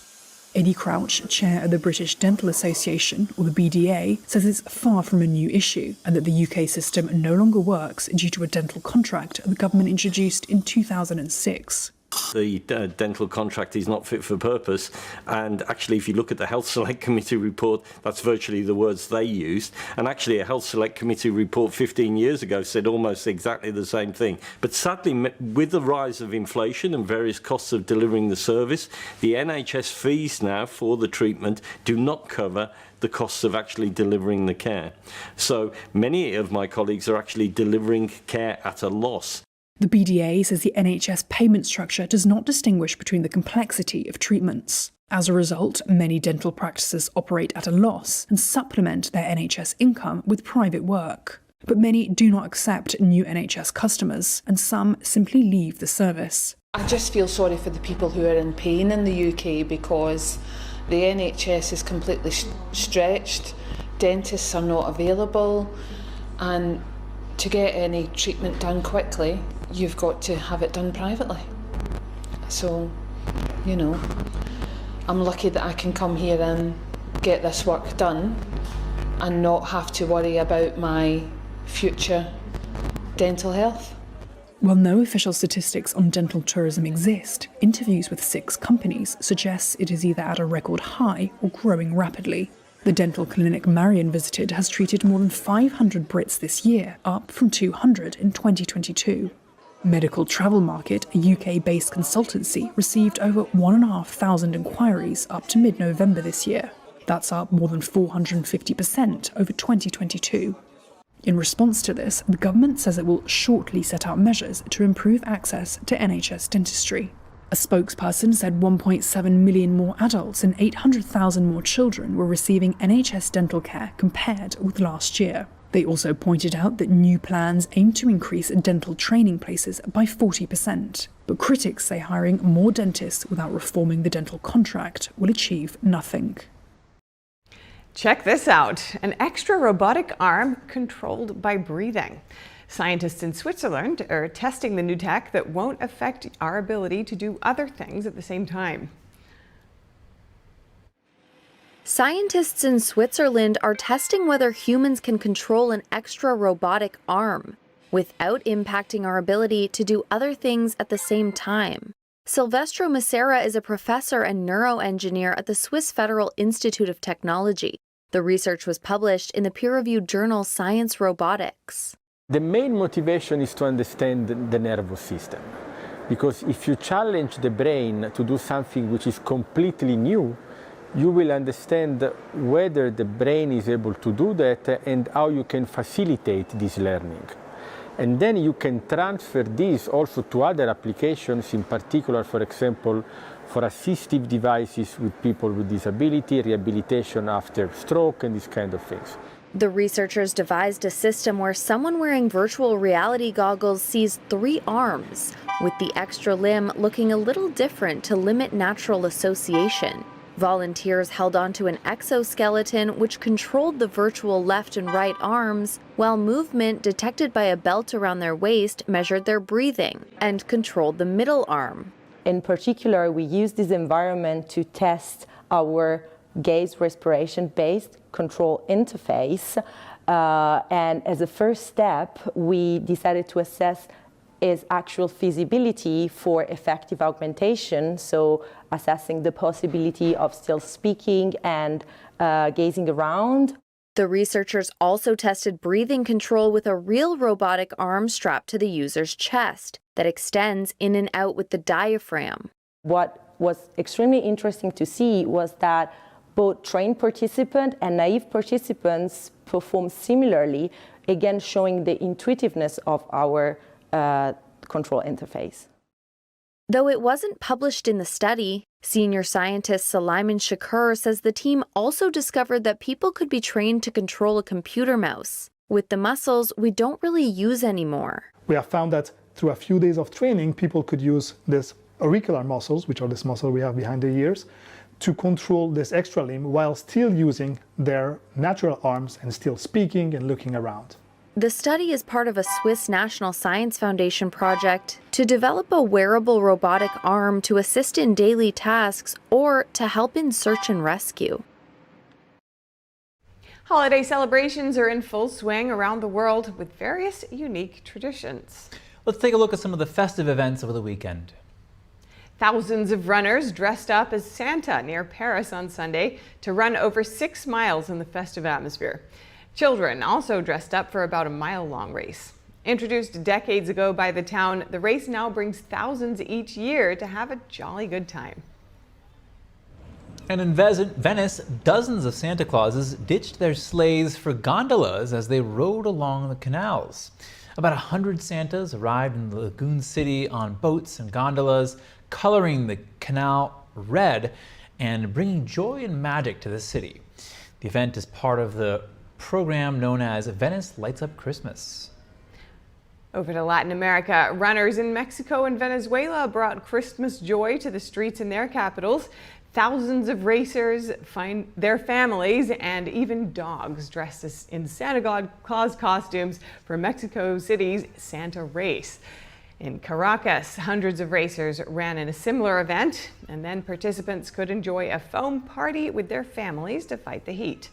Eddie Crouch, chair of the British Dental Association, or the BDA, says it's far from a new issue and that the UK system no longer works due to a dental contract the government introduced in 2006. The dental contract is not fit for purpose, and actually if you look at the Health Select Committee report, that's virtually the words they used, and actually a Health Select Committee report 15 years ago said almost exactly the same thing. But sadly, with the rise of inflation and various costs of delivering the service, the NHS fees now for the treatment do not cover the costs of actually delivering the care. So many of my colleagues are actually delivering care at a loss. The BDA says the NHS payment structure does not distinguish between the complexity of treatments. As a result, many dental practices operate at a loss and supplement their NHS income with private work. But many do not accept new NHS customers, and some simply leave the service. I just feel sorry for the people who are in pain in the UK because the NHS is completely stretched, dentists are not available, and to get any treatment done quickly, you've got to have it done privately. So, you know, I'm lucky that I can come here and get this work done and not have to worry about my future dental health. While no official statistics on dental tourism exist, interviews with 6 companies suggest it is either at a record high or growing rapidly. The dental clinic Marion visited has treated more than 500 Brits this year, up from 200 in 2022. Medical Travel Market, a UK-based consultancy, received over 1,500 inquiries up to mid-November this year. That's up more than 450% over 2022. In response to this, the government says it will shortly set out measures to improve access to NHS dentistry. A spokesperson said 1.7 million more adults and 800,000 more children were receiving NHS dental care compared with last year. They also pointed out that new plans aim to increase dental training places by 40%. But critics say hiring more dentists without reforming the dental contract will achieve nothing. Check this out, an extra robotic arm controlled by breathing. Scientists in Switzerland are testing the new tech that won't affect our ability to do other things at the same time. Scientists in Switzerland are testing whether humans can control an extra robotic arm without impacting our ability to do other things at the same time. Silvestro Macera is a professor and neuroengineer at the Swiss Federal Institute of Technology. The research was published in the peer-reviewed journal Science Robotics. The main motivation is to understand the nervous system, because if you challenge the brain to do something which is completely new, you will understand whether the brain is able to do that and how you can facilitate this learning. And then you can transfer this also to other applications, in particular, for example, for assistive devices with people with disability, rehabilitation after stroke, and these kind of things. The researchers devised a system where someone wearing virtual reality goggles sees 3 arms, with the extra limb looking a little different to limit natural association. Volunteers held onto an exoskeleton which controlled the virtual left and right arms, while movement detected by a belt around their waist measured their breathing and controlled the middle arm. In particular, we use this environment to test our gaze respiration-based control interface. And as a first step, we decided to assess its actual feasibility for effective augmentation, so assessing the possibility of still speaking and gazing around. The researchers also tested breathing control with a real robotic arm strapped to the user's chest that extends in and out with the diaphragm. What was extremely interesting to see was that both trained participants and naive participants performed similarly, again showing the intuitiveness of our control interface. Though it wasn't published in the study, senior scientist Sulaiman Shakur says the team also discovered that people could be trained to control a computer mouse with the muscles we don't really use anymore. We have found that through a few days of training, people could use these auricular muscles, which are this muscle we have behind the ears, to control this extra limb while still using their natural arms and still speaking and looking around. The study is part of a Swiss National Science Foundation project to develop a wearable robotic arm to assist in daily tasks or to help in search and rescue. Holiday celebrations are in full swing around the world with various unique traditions. Let's take a look at some of the festive events over the weekend. Thousands of runners dressed up as Santa near Paris on Sunday to run over 6 miles in the festive atmosphere. Children also dressed up for about a mile-long race. Introduced decades ago by the town, the race now brings thousands each year to have a jolly good time. And in Venice, dozens of Santa Clauses ditched their sleighs for gondolas as they rode along the canals. About 100 Santas arrived in the lagoon city on boats and gondolas, coloring the canal red and bringing joy and magic to the city. The event is part of the program known as Venice Lights Up Christmas. Over to Latin America, runners in Mexico and Venezuela brought Christmas joy to the streets in their capitals. Thousands of racers find their families and even dogs dressed in Santa Claus costumes for Mexico City's Santa race. In Caracas, hundreds of racers ran in a similar event, and then participants could enjoy a foam party with their families to fight the heat.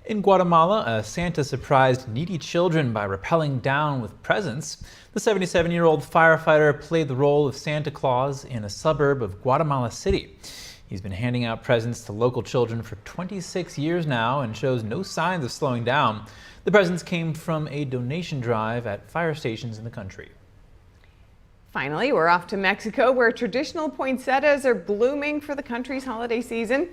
In Guatemala, a Santa surprised needy children by rappelling down with presents. The 77-year-old firefighter played the role of Santa Claus in a suburb of Guatemala City. He's been handing out presents to local children for 26 years now and shows no signs of slowing down. The presents came from a donation drive at fire stations in the country. Finally, we're off to Mexico, where traditional poinsettias are blooming for the country's holiday season.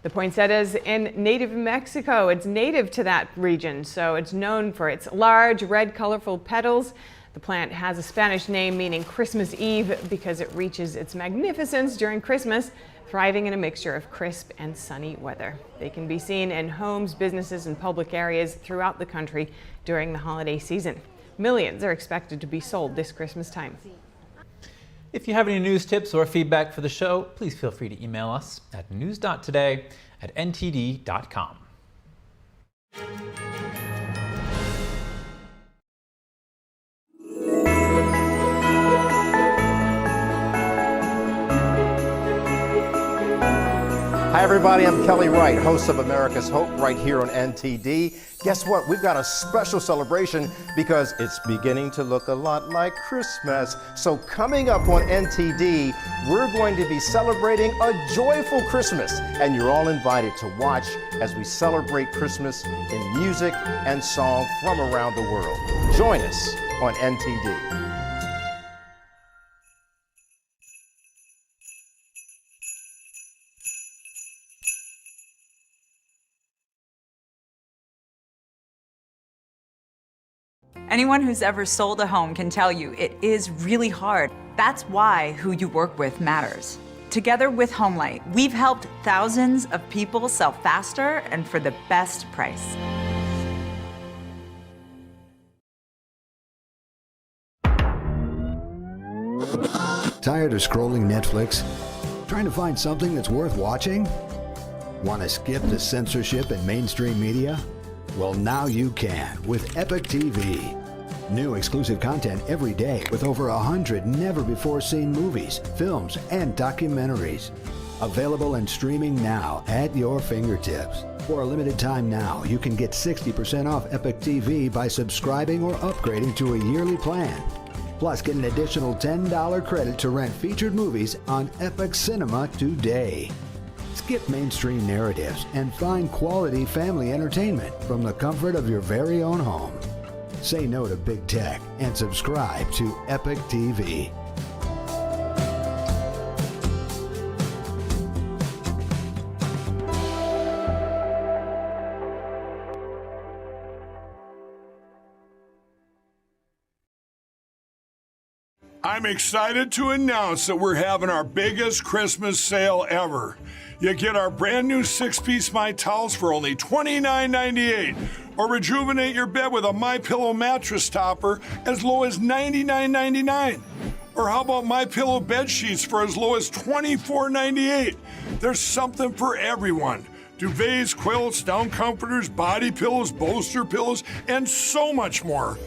The poinsettias in native Mexico, it's native to that region, so it's known for its large, red, colorful petals. The plant has a Spanish name meaning Christmas Eve because it reaches its magnificence during Christmas, thriving in a mixture of crisp and sunny weather. They can be seen in homes, businesses, and public areas throughout the country during the holiday season. Millions are expected to be sold this Christmas time. If you have any news tips or feedback for the show, please feel free to email us at news.today@ntd.com. Hi everybody, I'm Kelly Wright, host of America's Hope right here on NTD. Guess what? We've got a special celebration because it's beginning to look a lot like Christmas. So coming up on NTD, we're going to be celebrating a joyful Christmas, and you're all invited to watch as we celebrate Christmas in music and song from around the world. Join us on NTD. Anyone who's ever sold a home can tell you it is really hard. That's why who you work with matters. Together with Homelight, we've helped thousands of people sell faster and for the best price. Tired of scrolling Netflix? Trying to find something that's worth watching? Want to skip the censorship in mainstream media? Well, now you can with Epic TV. New exclusive content every day with over 100 never-before-seen movies, films, and documentaries. Available and streaming now at your fingertips. For a limited time now, you can get 60% off Epic TV by subscribing or upgrading to a yearly plan. Plus, get an additional $10 credit to rent featured movies on Epic Cinema today. Skip mainstream narratives and find quality family entertainment from the comfort of your very own home. Say no to big tech and subscribe to Epic TV. I'm excited to announce that we're having our biggest Christmas sale ever. You get our brand new 6-piece My Towels for only $29.98, or rejuvenate your bed with a MyPillow mattress topper as low as $99.99. Or how about MyPillow bed sheets for as low as $24.98? There's something for everyone. Duvets, quilts, down comforters, body pillows, bolster pillows, and so much more.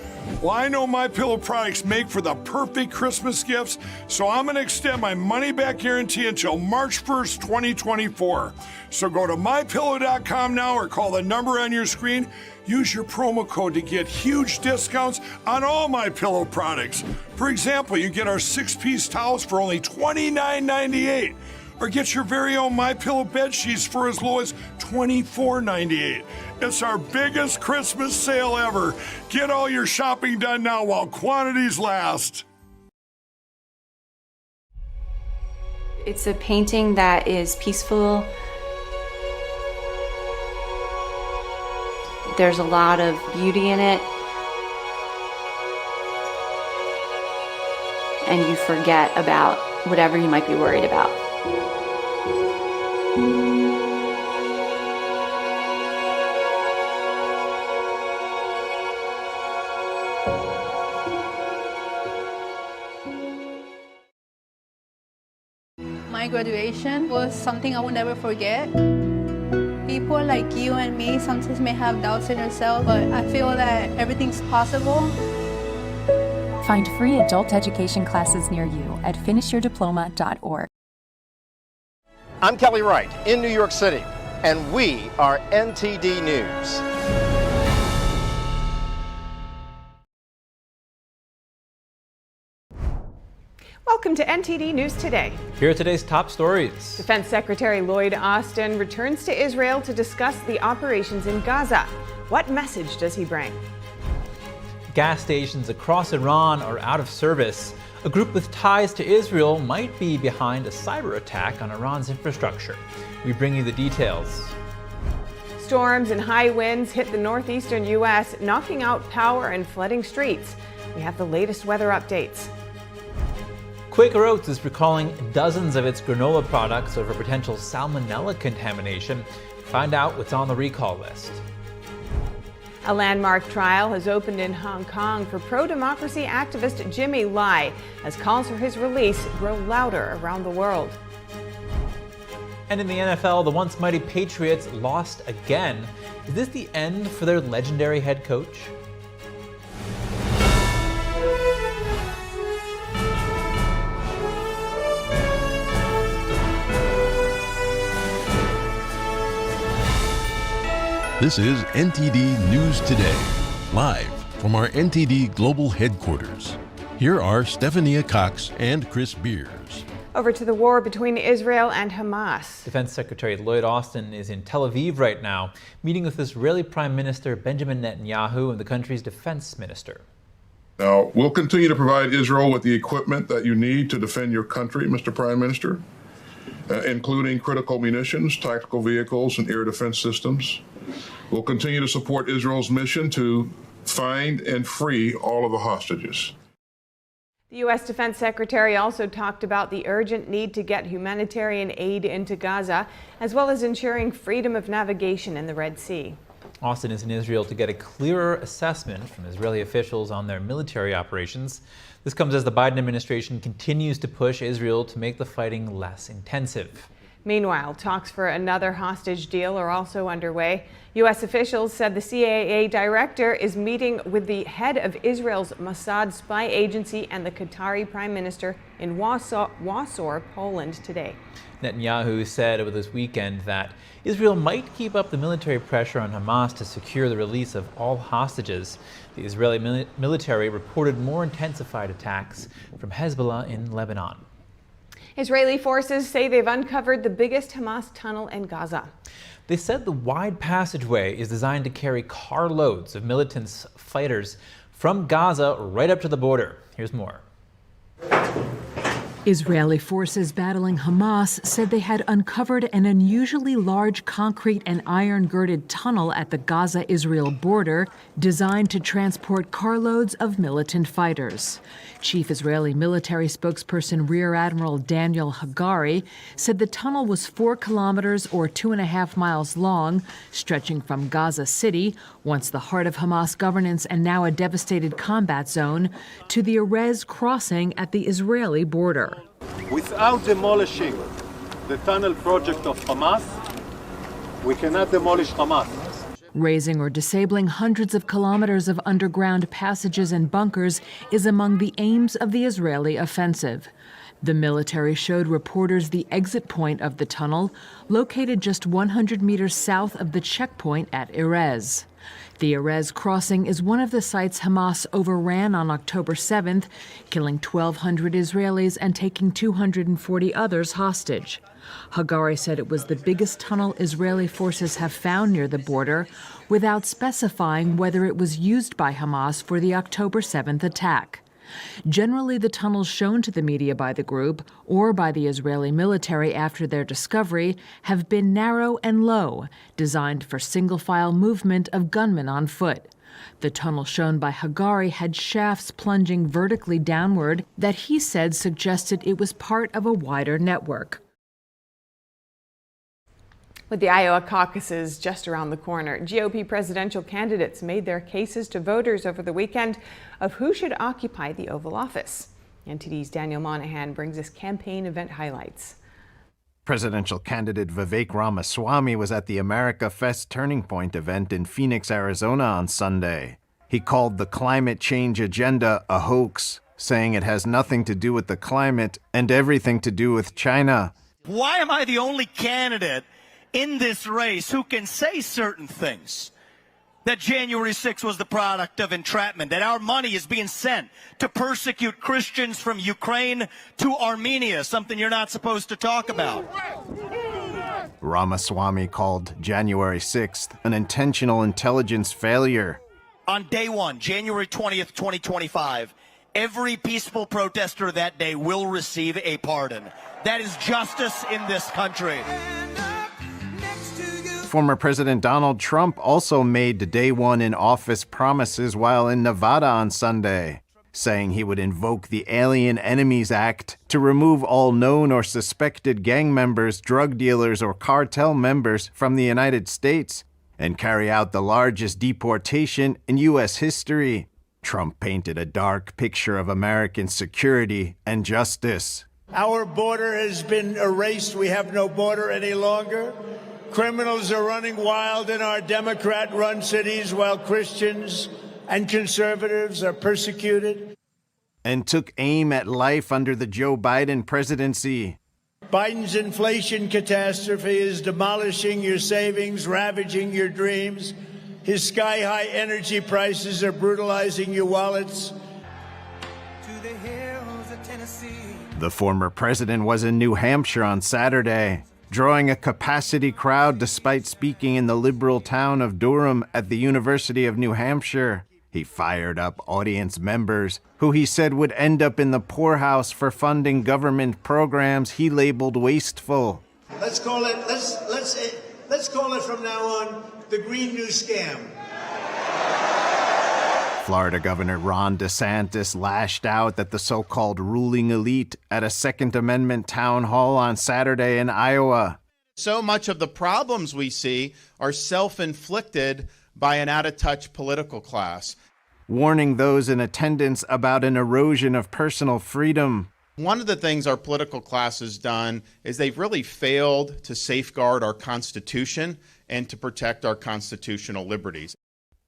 Well, I know MyPillow products make for the perfect Christmas gifts, so I'm going to extend my money-back guarantee until March 1st, 2024. So go to MyPillow.com now or call the number on your screen. Use your promo code to get huge discounts on all MyPillow products. For example, you get our 6-piece towels for only $29.98. Or get your very own MyPillow bed sheets for as low as $24.98. It's our biggest Christmas sale ever. Get all your shopping done now while quantities last. It's a painting that is peaceful. There's a lot of beauty in it. And you forget about whatever you might be worried about. My graduation was something I will never forget. People like you and me sometimes may have doubts in yourself, but I feel that everything's possible. Find free adult education classes near you at finishyourdiploma.org. I'm Kelly Wright in New York City, and we are NTD News. Welcome to NTD News Today. Here are today's top stories. Defense Secretary Lloyd Austin returns to Israel to discuss the operations in Gaza. What message does he bring? Gas stations across Iran are out of service. A group with ties to Israel might be behind a cyber attack on Iran's infrastructure. We bring you the details. Storms and high winds hit the northeastern U.S., knocking out power and flooding streets. We have the latest weather updates. Quaker Oats is recalling dozens of its granola products over potential Salmonella contamination. Find out what's on the recall list. A landmark trial has opened in Hong Kong for pro-democracy activist Jimmy Lai, as calls for his release grow louder around the world. And in the NFL, the once mighty Patriots lost again. Is this the end for their legendary head coach? This is NTD News Today, live from our NTD Global Headquarters. Here are Stephania Cox and Chris Beers. Over to the war between Israel and Hamas. Defense Secretary Lloyd Austin is in Tel Aviv right now, meeting with Israeli Prime Minister Benjamin Netanyahu and the country's defense minister. Now, we'll continue to provide Israel with the equipment that you need to defend your country, Mr. Prime Minister, including critical munitions, tactical vehicles, and air defense systems. We'll continue to support Israel's mission to find and free all of the hostages. The U.S. Defense Secretary also talked about the urgent need to get humanitarian aid into Gaza, as well as ensuring freedom of navigation in the Red Sea. Austin is in Israel to get a clearer assessment from Israeli officials on their military operations. This comes as the Biden administration continues to push Israel to make the fighting less intensive. Meanwhile, talks for another hostage deal are also underway. U.S. officials said the CIA director is meeting with the head of Israel's Mossad spy agency and the Qatari prime minister in Warsaw, Poland today. Netanyahu said over this weekend that Israel might keep up the military pressure on Hamas to secure the release of all hostages. The Israeli military reported more intensified attacks from Hezbollah in Lebanon. Israeli forces say they've uncovered the biggest Hamas tunnel in Gaza. They said the wide passageway is designed to carry carloads of militant fighters from Gaza right up to the border. Here's more. Israeli forces battling Hamas said they had uncovered an unusually large concrete and iron-girded tunnel at the Gaza-Israel border designed to transport carloads of militant fighters. Chief Israeli military spokesperson Rear Admiral Daniel Hagari said the tunnel was 4 kilometers or 2.5 miles long, stretching from Gaza City, once the heart of Hamas governance and now a devastated combat zone, to the Erez crossing at the Israeli border. Without demolishing the tunnel project of Hamas, we cannot demolish Hamas. Raising or disabling hundreds of kilometers of underground passages and bunkers is among the aims of the Israeli offensive. The military showed reporters the exit point of the tunnel, located just 100 meters south of the checkpoint at Erez. The Erez crossing is one of the sites Hamas overran on October 7th, killing 1,200 Israelis and taking 240 others hostage. Hagari said it was the biggest tunnel Israeli forces have found near the border, without specifying whether it was used by Hamas for the October 7th attack. Generally, the tunnels shown to the media by the group, or by the Israeli military after their discovery, have been narrow and low, designed for single-file movement of gunmen on foot. The tunnel shown by Hagari had shafts plunging vertically downward that he said suggested it was part of a wider network. With the Iowa caucuses just around the corner, GOP presidential candidates made their cases to voters over the weekend of who should occupy the Oval Office. NTD's Daniel Monahan brings us campaign event highlights. Presidential candidate Vivek Ramaswamy was at the America Fest Turning Point event in Phoenix, Arizona on Sunday. He called the climate change agenda a hoax, saying it has nothing to do with the climate and everything to do with China. Why am I the only candidate in this race who can say certain things? That January 6th was the product of entrapment, that our money is being sent to persecute Christians from Ukraine to Armenia, something you're not supposed to talk about. Ramaswamy called January 6th an intentional intelligence failure. On day one, January 20th, 2025, every peaceful protester that day will receive a pardon. That is justice in this country. Former President Donald Trump also made day one in office promises while in Nevada on Sunday, saying he would invoke the Alien Enemies Act to remove all known or suspected gang members, drug dealers, or cartel members from the United States and carry out the largest deportation in U.S. history. Trump painted a dark picture of American security and justice. Our border has been erased. We have no border any longer. Criminals are running wild in our Democrat-run cities while Christians and conservatives are persecuted. And took aim at life under the Joe Biden presidency. Biden's inflation catastrophe is demolishing your savings, ravaging your dreams. His sky-high energy prices are brutalizing your wallets. To the hills of Tennessee. The former president was in New Hampshire on Saturday, drawing a capacity crowd despite speaking in the liberal town of Durham at the University of New Hampshire. He fired up audience members who he said would end up in the poorhouse for funding government programs he labeled wasteful. Let's call it from now on the Green New Scam. Florida Governor Ron DeSantis lashed out at the so-called ruling elite at a Second Amendment town hall on Saturday in Iowa. So much of the problems we see are self-inflicted by an out-of-touch political class. Warning those in attendance about an erosion of personal freedom. One of the things our political class has done is they've really failed to safeguard our Constitution and to protect our constitutional liberties.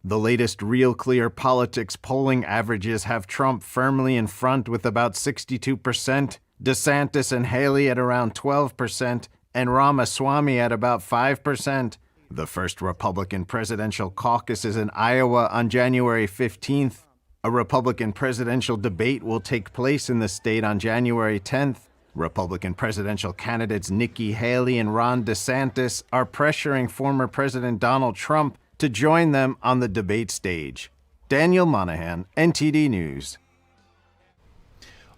The latest Real Clear Politics polling averages have Trump firmly in front with about 62%, DeSantis and Haley at around 12%, and Ramaswamy at about 5%. The first Republican presidential caucus is in Iowa on January 15th. A Republican presidential debate will take place in the state on January 10th. Republican presidential candidates Nikki Haley and Ron DeSantis are pressuring former President Donald Trump to join them on the debate stage. Daniel Monahan, NTD News.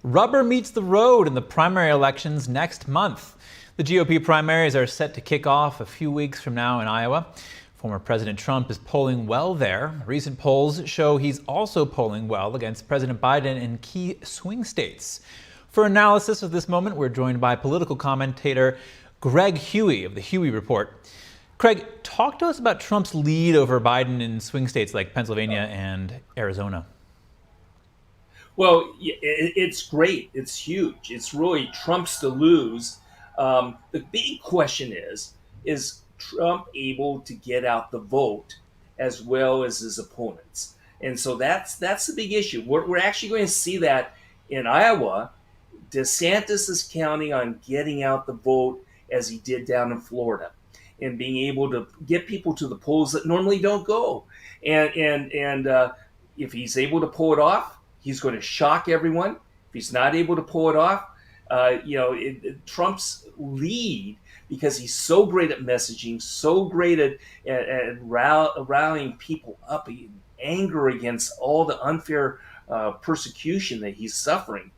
Rubber meets the road in the primary elections next month. The GOP primaries are set to kick off a few weeks from now in Iowa. Former President Trump is polling well there. Recent polls show he's also polling well against President Biden in key swing states. For analysis of this moment, we're joined by political commentator Greg Huey of the Huey Report. Craig, talk to us about Trump's lead over Biden in swing states like Pennsylvania and Arizona. Well, it's great. It's huge. It's really Trump's to lose. The big question is Trump able to get out the vote as well as his opponents? And so that's the big issue. We're actually going to see that in Iowa. DeSantis is counting on getting out the vote as he did down in Florida and being able to get people to the polls that normally don't go. And if he's able to pull it off, he's going to shock everyone. If he's not able to pull it off, Trump's lead, because he's so great at messaging, so great at rallying people up in anger against all the unfair persecution that he's suffering.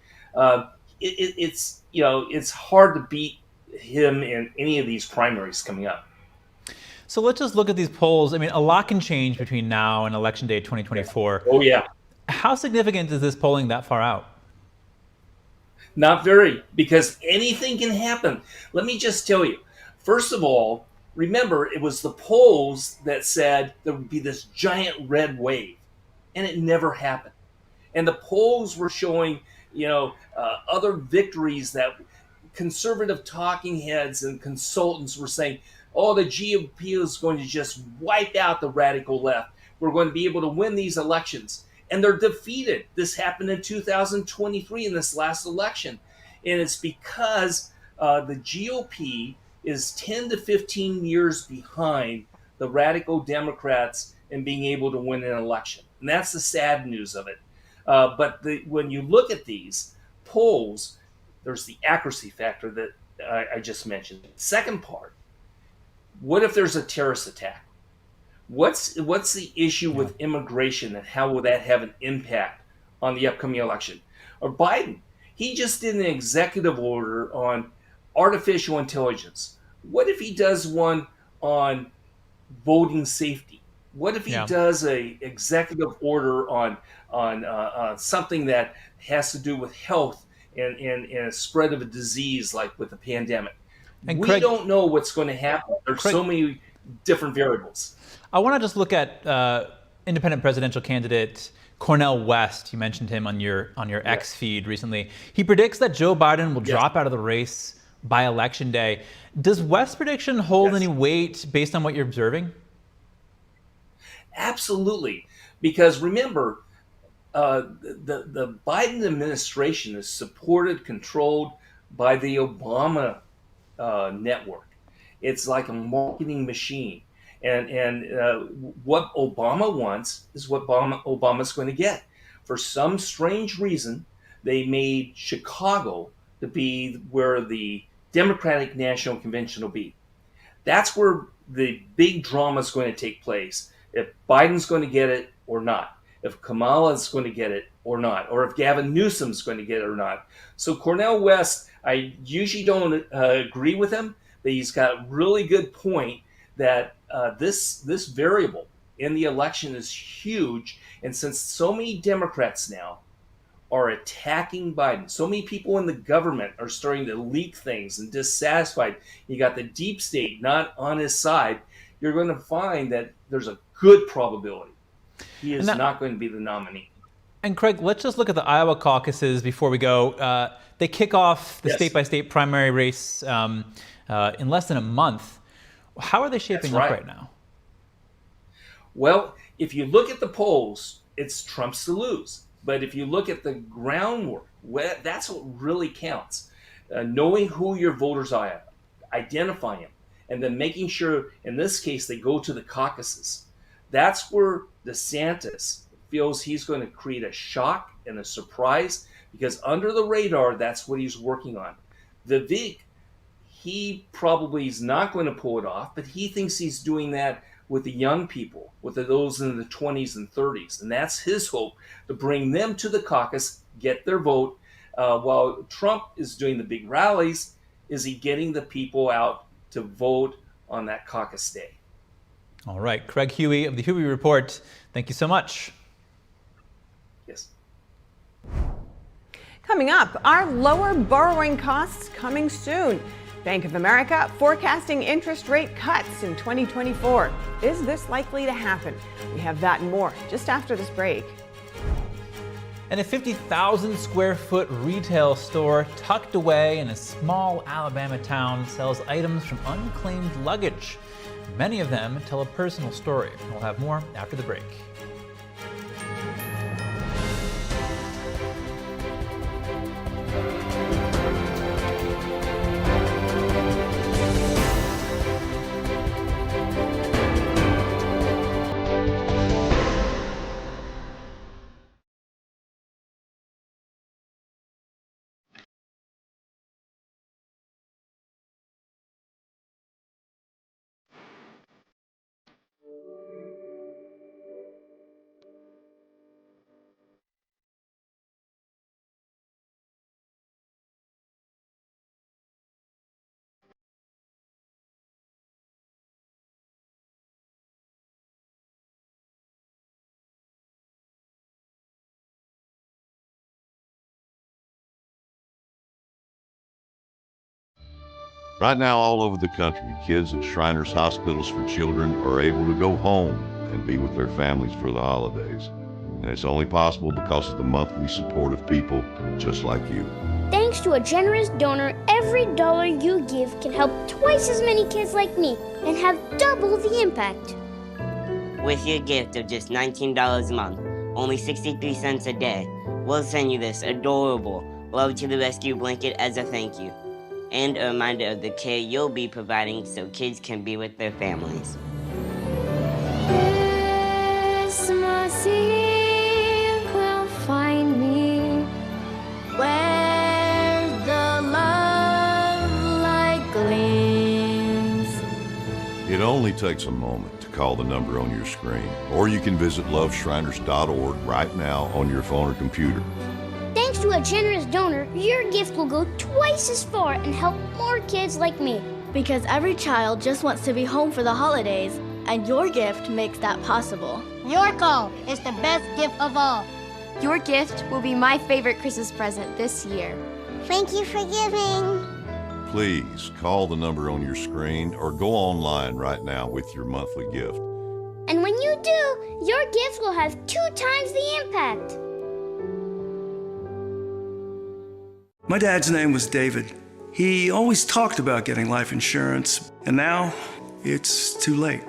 It's hard to beat him in any of these primaries coming up. So let's just look at these polls. I mean, a lot can change between now and Election Day 2024. Oh, yeah. How significant is this polling that far out? Not very, because anything can happen. Let me just tell you. First of all, remember, it was the polls that said there would be this giant red wave, and it never happened. And the polls were showing, other victories that conservative talking heads and consultants were saying, oh, the GOP is going to just wipe out the radical left. We're going to be able to win these elections. And they're defeated. This happened in 2023 in this last election. And it's because the GOP is 10 to 15 years behind the radical Democrats in being able to win an election. And that's the sad news of it. But when you look at these polls, there's the accuracy factor that I just mentioned. Second part, what if there's a terrorist attack? What's the issue with immigration, and how will that have an impact on the upcoming election? Or Biden, he just did an executive order on artificial intelligence. What if he does one on voting safety? What if he does a executive order on something that has to do with health and a spread of a disease like with the pandemic? And we don't know what's going to happen. There's so many different variables. I want to just look at independent presidential candidate Cornel West. You mentioned him on your X feed recently. He predicts that Joe Biden will drop out of the race by Election Day. Does West's prediction hold any weight based on what you're observing? Absolutely, because remember, the Biden administration is supported, controlled by the Obama network. It's like a marketing machine. And what Obama wants is what Obama's going to get. For some strange reason, they made Chicago to be where the Democratic National Convention will be. That's where the big drama is going to take place. If Biden's going to get it or not. If Kamala's going to get it or not. Or if Gavin Newsom's going to get it or not. So Cornel West, I usually don't agree with him, but he's got a really good point that this variable, in the election is huge. And since so many Democrats now are attacking Biden, so many people in the government are starting to leak things and dissatisfied, you got the deep state not on his side, you're going to find that there's a good probability he is not going to be the nominee. And Craig, let's just look at the Iowa caucuses before we go. They kick off the state-by-state primary race in less than a month. How are they shaping up right now? Well, if you look at the polls, it's Trump's to lose. But if you look at the groundwork, that's what really counts. Knowing who your voters are, identifying them, and then making sure, in this case, they go to the caucuses. That's where DeSantis feels he's going to create a shock and a surprise, because under the radar, that's what he's working on. Vivek, he probably is not going to pull it off, but he thinks he's doing that with the young people, with those in the 20s and 30s. And that's his hope, to bring them to the caucus, get their vote. While Trump is doing the big rallies, is he getting the people out to vote on that caucus day? All right, Craig Huey of the Huey Report, thank you so much. Yes. Coming up, are lower borrowing costs coming soon? Bank of America forecasting interest rate cuts in 2024. Is this likely to happen? We have that and more just after this break. And a 50,000 square foot retail store tucked away in a small Alabama town sells items from unclaimed luggage. Many of them tell a personal story. We'll have more after the break. Right now, all over the country, kids at Shriners Hospitals for Children are able to go home and be with their families for the holidays. And it's only possible because of the monthly support of people just like you. Thanks to a generous donor, every dollar you give can help twice as many kids like me and have double the impact. With your gift of just $19 a month, only 63 cents a day, we'll send you this adorable Love to the Rescue blanket as a thank you, and a reminder of the care you'll be providing so kids can be with their families. Christmas Eve will find me where the love light gleams. It only takes a moment to call the number on your screen, or you can visit loveshriners.org right now on your phone or computer. Thanks to a generous donor, your gift will go twice as far and help more kids like me. Because every child just wants to be home for the holidays, and your gift makes that possible. Your call is the best gift of all. Your gift will be my favorite Christmas present this year. Thank you for giving. Please call the number on your screen or go online right now with your monthly gift. And when you do, your gift will have 2 times the impact. My dad's name was David. He always talked about getting life insurance, and now it's too late.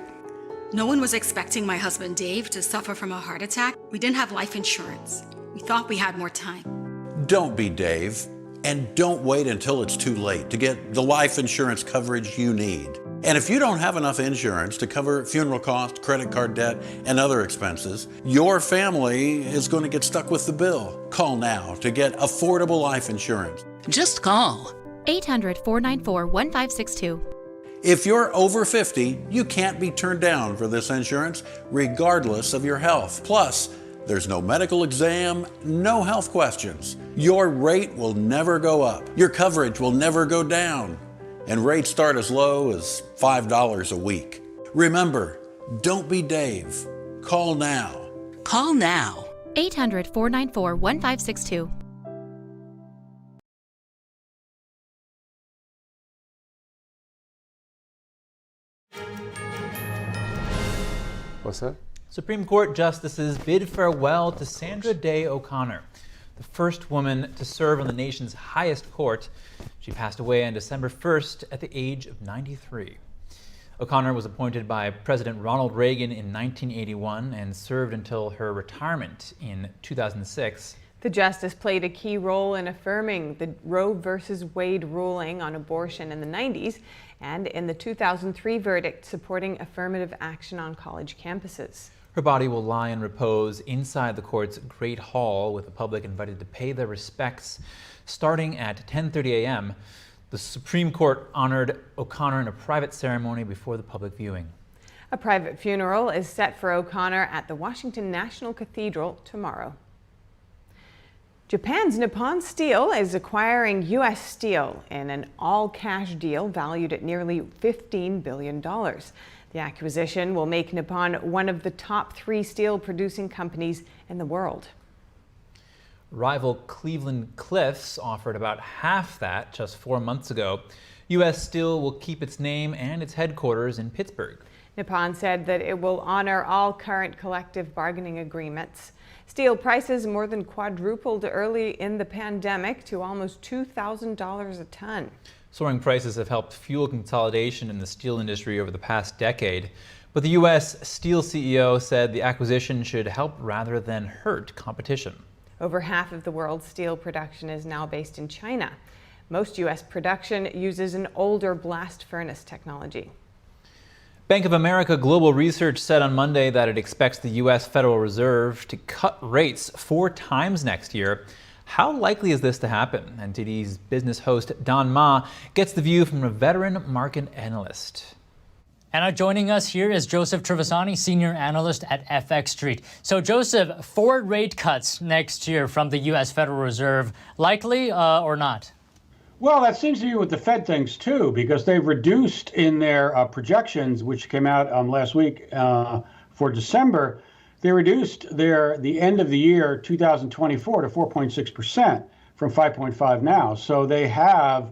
No one was expecting my husband Dave to suffer from a heart attack. We didn't have life insurance. We thought we had more time. Don't be Dave, and don't wait until it's too late to get the life insurance coverage you need. And if you don't have enough insurance to cover funeral costs, credit card debt, and other expenses, your family is going to get stuck with the bill. Call now to get affordable life insurance. Just call 800-494-1562. If you're over 50, you can't be turned down for this insurance, regardless of your health. Plus, there's no medical exam, no health questions. Your rate will never go up. Your coverage will never go down. And rates start as low as $5 a week. Remember, don't be Dave. Call now. Call now. 800-494-1562. What's that? Supreme Court justices bid farewell to Sandra Day O'Connor, the first woman to serve on the nation's highest court. She passed away on December 1st at the age of 93. O'Connor was appointed by President Ronald Reagan in 1981 and served until her retirement in 2006. The justice played a key role in affirming the Roe v. Wade ruling on abortion in the 90s and in the 2003 verdict supporting affirmative action on college campuses. Her body will lie in repose inside the court's Great Hall, with the public invited to pay their respects starting at 10:30 a.m. The Supreme Court honored O'Connor in a private ceremony before the public viewing. A private funeral is set for O'Connor at the Washington National Cathedral tomorrow. Japan's Nippon Steel is acquiring U.S. steel in an all-cash deal valued at nearly $15 billion. The acquisition will make Nippon one of the top 3 steel-producing companies in the world. Rival Cleveland Cliffs offered about half that just 4 months ago. U.S. Steel will keep its name and its headquarters in Pittsburgh. Nippon said that it will honor all current collective bargaining agreements. Steel prices more than quadrupled early in the pandemic to almost $2,000 a ton. Soaring prices have helped fuel consolidation in the steel industry over the past decade. But the U.S. Steel CEO said the acquisition should help rather than hurt competition. Over half of the world's steel production is now based in China. Most U.S. production uses an older blast furnace technology. Bank of America Global Research said on Monday that it expects the U.S. Federal Reserve to cut rates 4 times next year. How likely is this to happen? NTD's business host Don Ma gets the view from a veteran market analyst. And joining us here is Joseph Trevisani, senior analyst at FX Street. So Joseph, 4 rate cuts next year from the U.S. Federal Reserve, likely or not? Well, that seems to be what the Fed thinks too, because they've reduced in their projections, which came out last week for December. They reduced the end of the year 2024 to 4.6% from 5.5 now. So they have,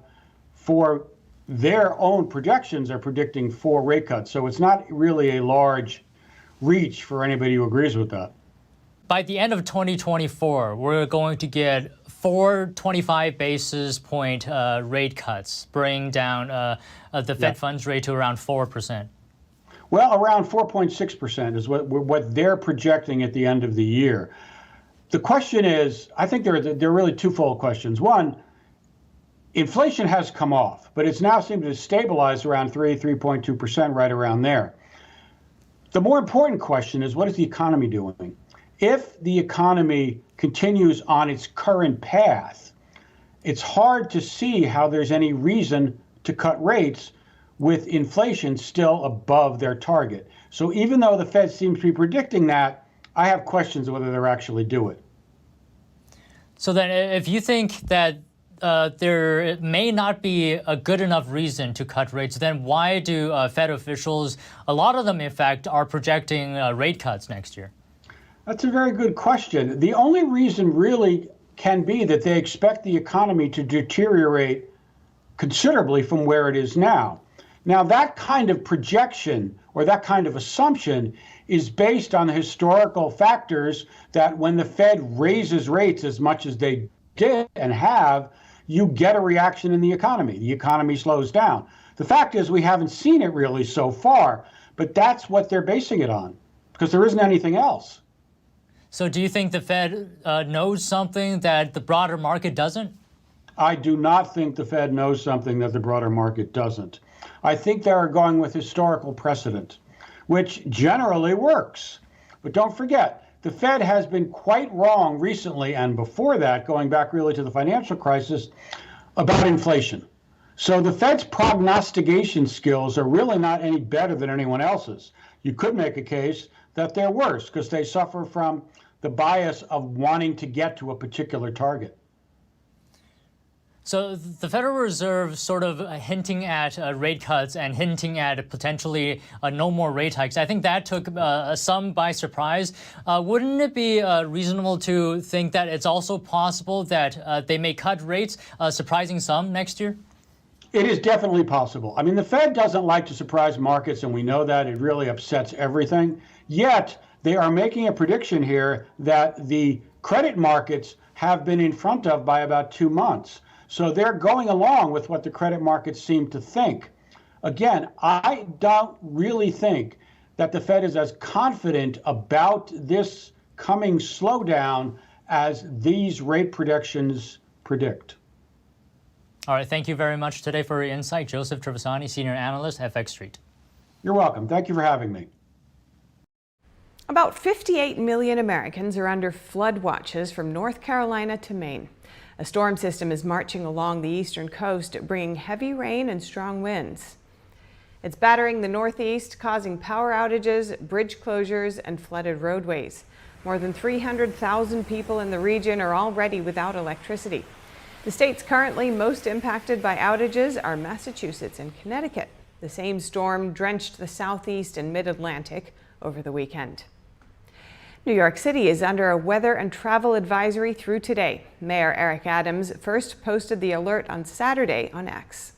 for their own projections, are predicting 4 rate cuts. So it's not really a large reach for anybody who agrees with that. By the end of 2024, we're going to get 4 25 basis point rate cuts, bringing down the Fed funds rate to around 4%. Well, around 4.6% is what they're projecting at the end of the year. The question is, I think there are really twofold questions. One, inflation has come off, but it's now seemed to stabilize around 3.2%, right around there. The more important question is, what is the economy doing? If the economy continues on its current path, it's hard to see how there's any reason to cut rates with inflation still above their target. So even though the Fed seems to be predicting that, I have questions whether they'll actually do it. So then if you think that there may not be a good enough reason to cut rates, then why do Fed officials, a lot of them in fact, are projecting rate cuts next year? That's a very good question. The only reason really can be that they expect the economy to deteriorate considerably from where it is now. Now, that kind of projection or that kind of assumption is based on the historical factors that when the Fed raises rates as much as they did and have, you get a reaction in the economy. The economy slows down. The fact is we haven't seen it really so far, but that's what they're basing it on because there isn't anything else. So do you think the Fed knows something that the broader market doesn't? I do not think the Fed knows something that the broader market doesn't. I think they're going with historical precedent, which generally works. But don't forget, the Fed has been quite wrong recently and before that, going back really to the financial crisis, about inflation. So the Fed's prognostication skills are really not any better than anyone else's. You could make a case that they're worse because they suffer from the bias of wanting to get to a particular target. So the Federal Reserve sort of hinting at rate cuts and hinting at potentially no more rate hikes. I think that took some by surprise. Wouldn't it be reasonable to think that it's also possible that they may cut rates, surprising some next year? It is definitely possible. I mean, the Fed doesn't like to surprise markets, and we know that. It really upsets everything. Yet, they are making a prediction here that the credit markets have been in front of by about 2 months. So they're going along with what the credit markets seem to think. Again, I don't really think that the Fed is as confident about this coming slowdown as these rate predictions predict. All right, thank you very much today for your insight. Joseph Trevisani, Senior Analyst, FX Street. You're welcome. Thank you for having me. About 58 million Americans are under flood watches from North Carolina to Maine. A storm system is marching along the eastern coast, bringing heavy rain and strong winds. It's battering the Northeast, causing power outages, bridge closures, and flooded roadways. More than 300,000 people in the region are already without electricity. The states currently most impacted by outages are Massachusetts and Connecticut. The same storm drenched the Southeast and Mid-Atlantic over the weekend. New York City is under a weather and travel advisory through today. Mayor Eric Adams first posted the alert on Saturday on X.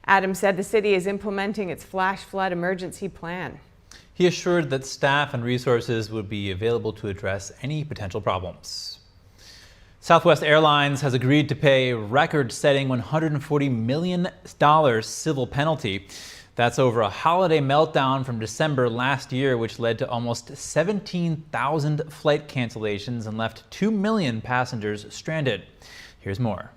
Adams said the city is implementing its flash flood emergency plan. He assured that staff and resources would be available to address any potential problems. Southwest Airlines has agreed to pay a record-setting $140 million civil penalty. That's over a holiday meltdown from December last year, which led to almost 17,000 flight cancellations and left 2 million passengers stranded. Here's more.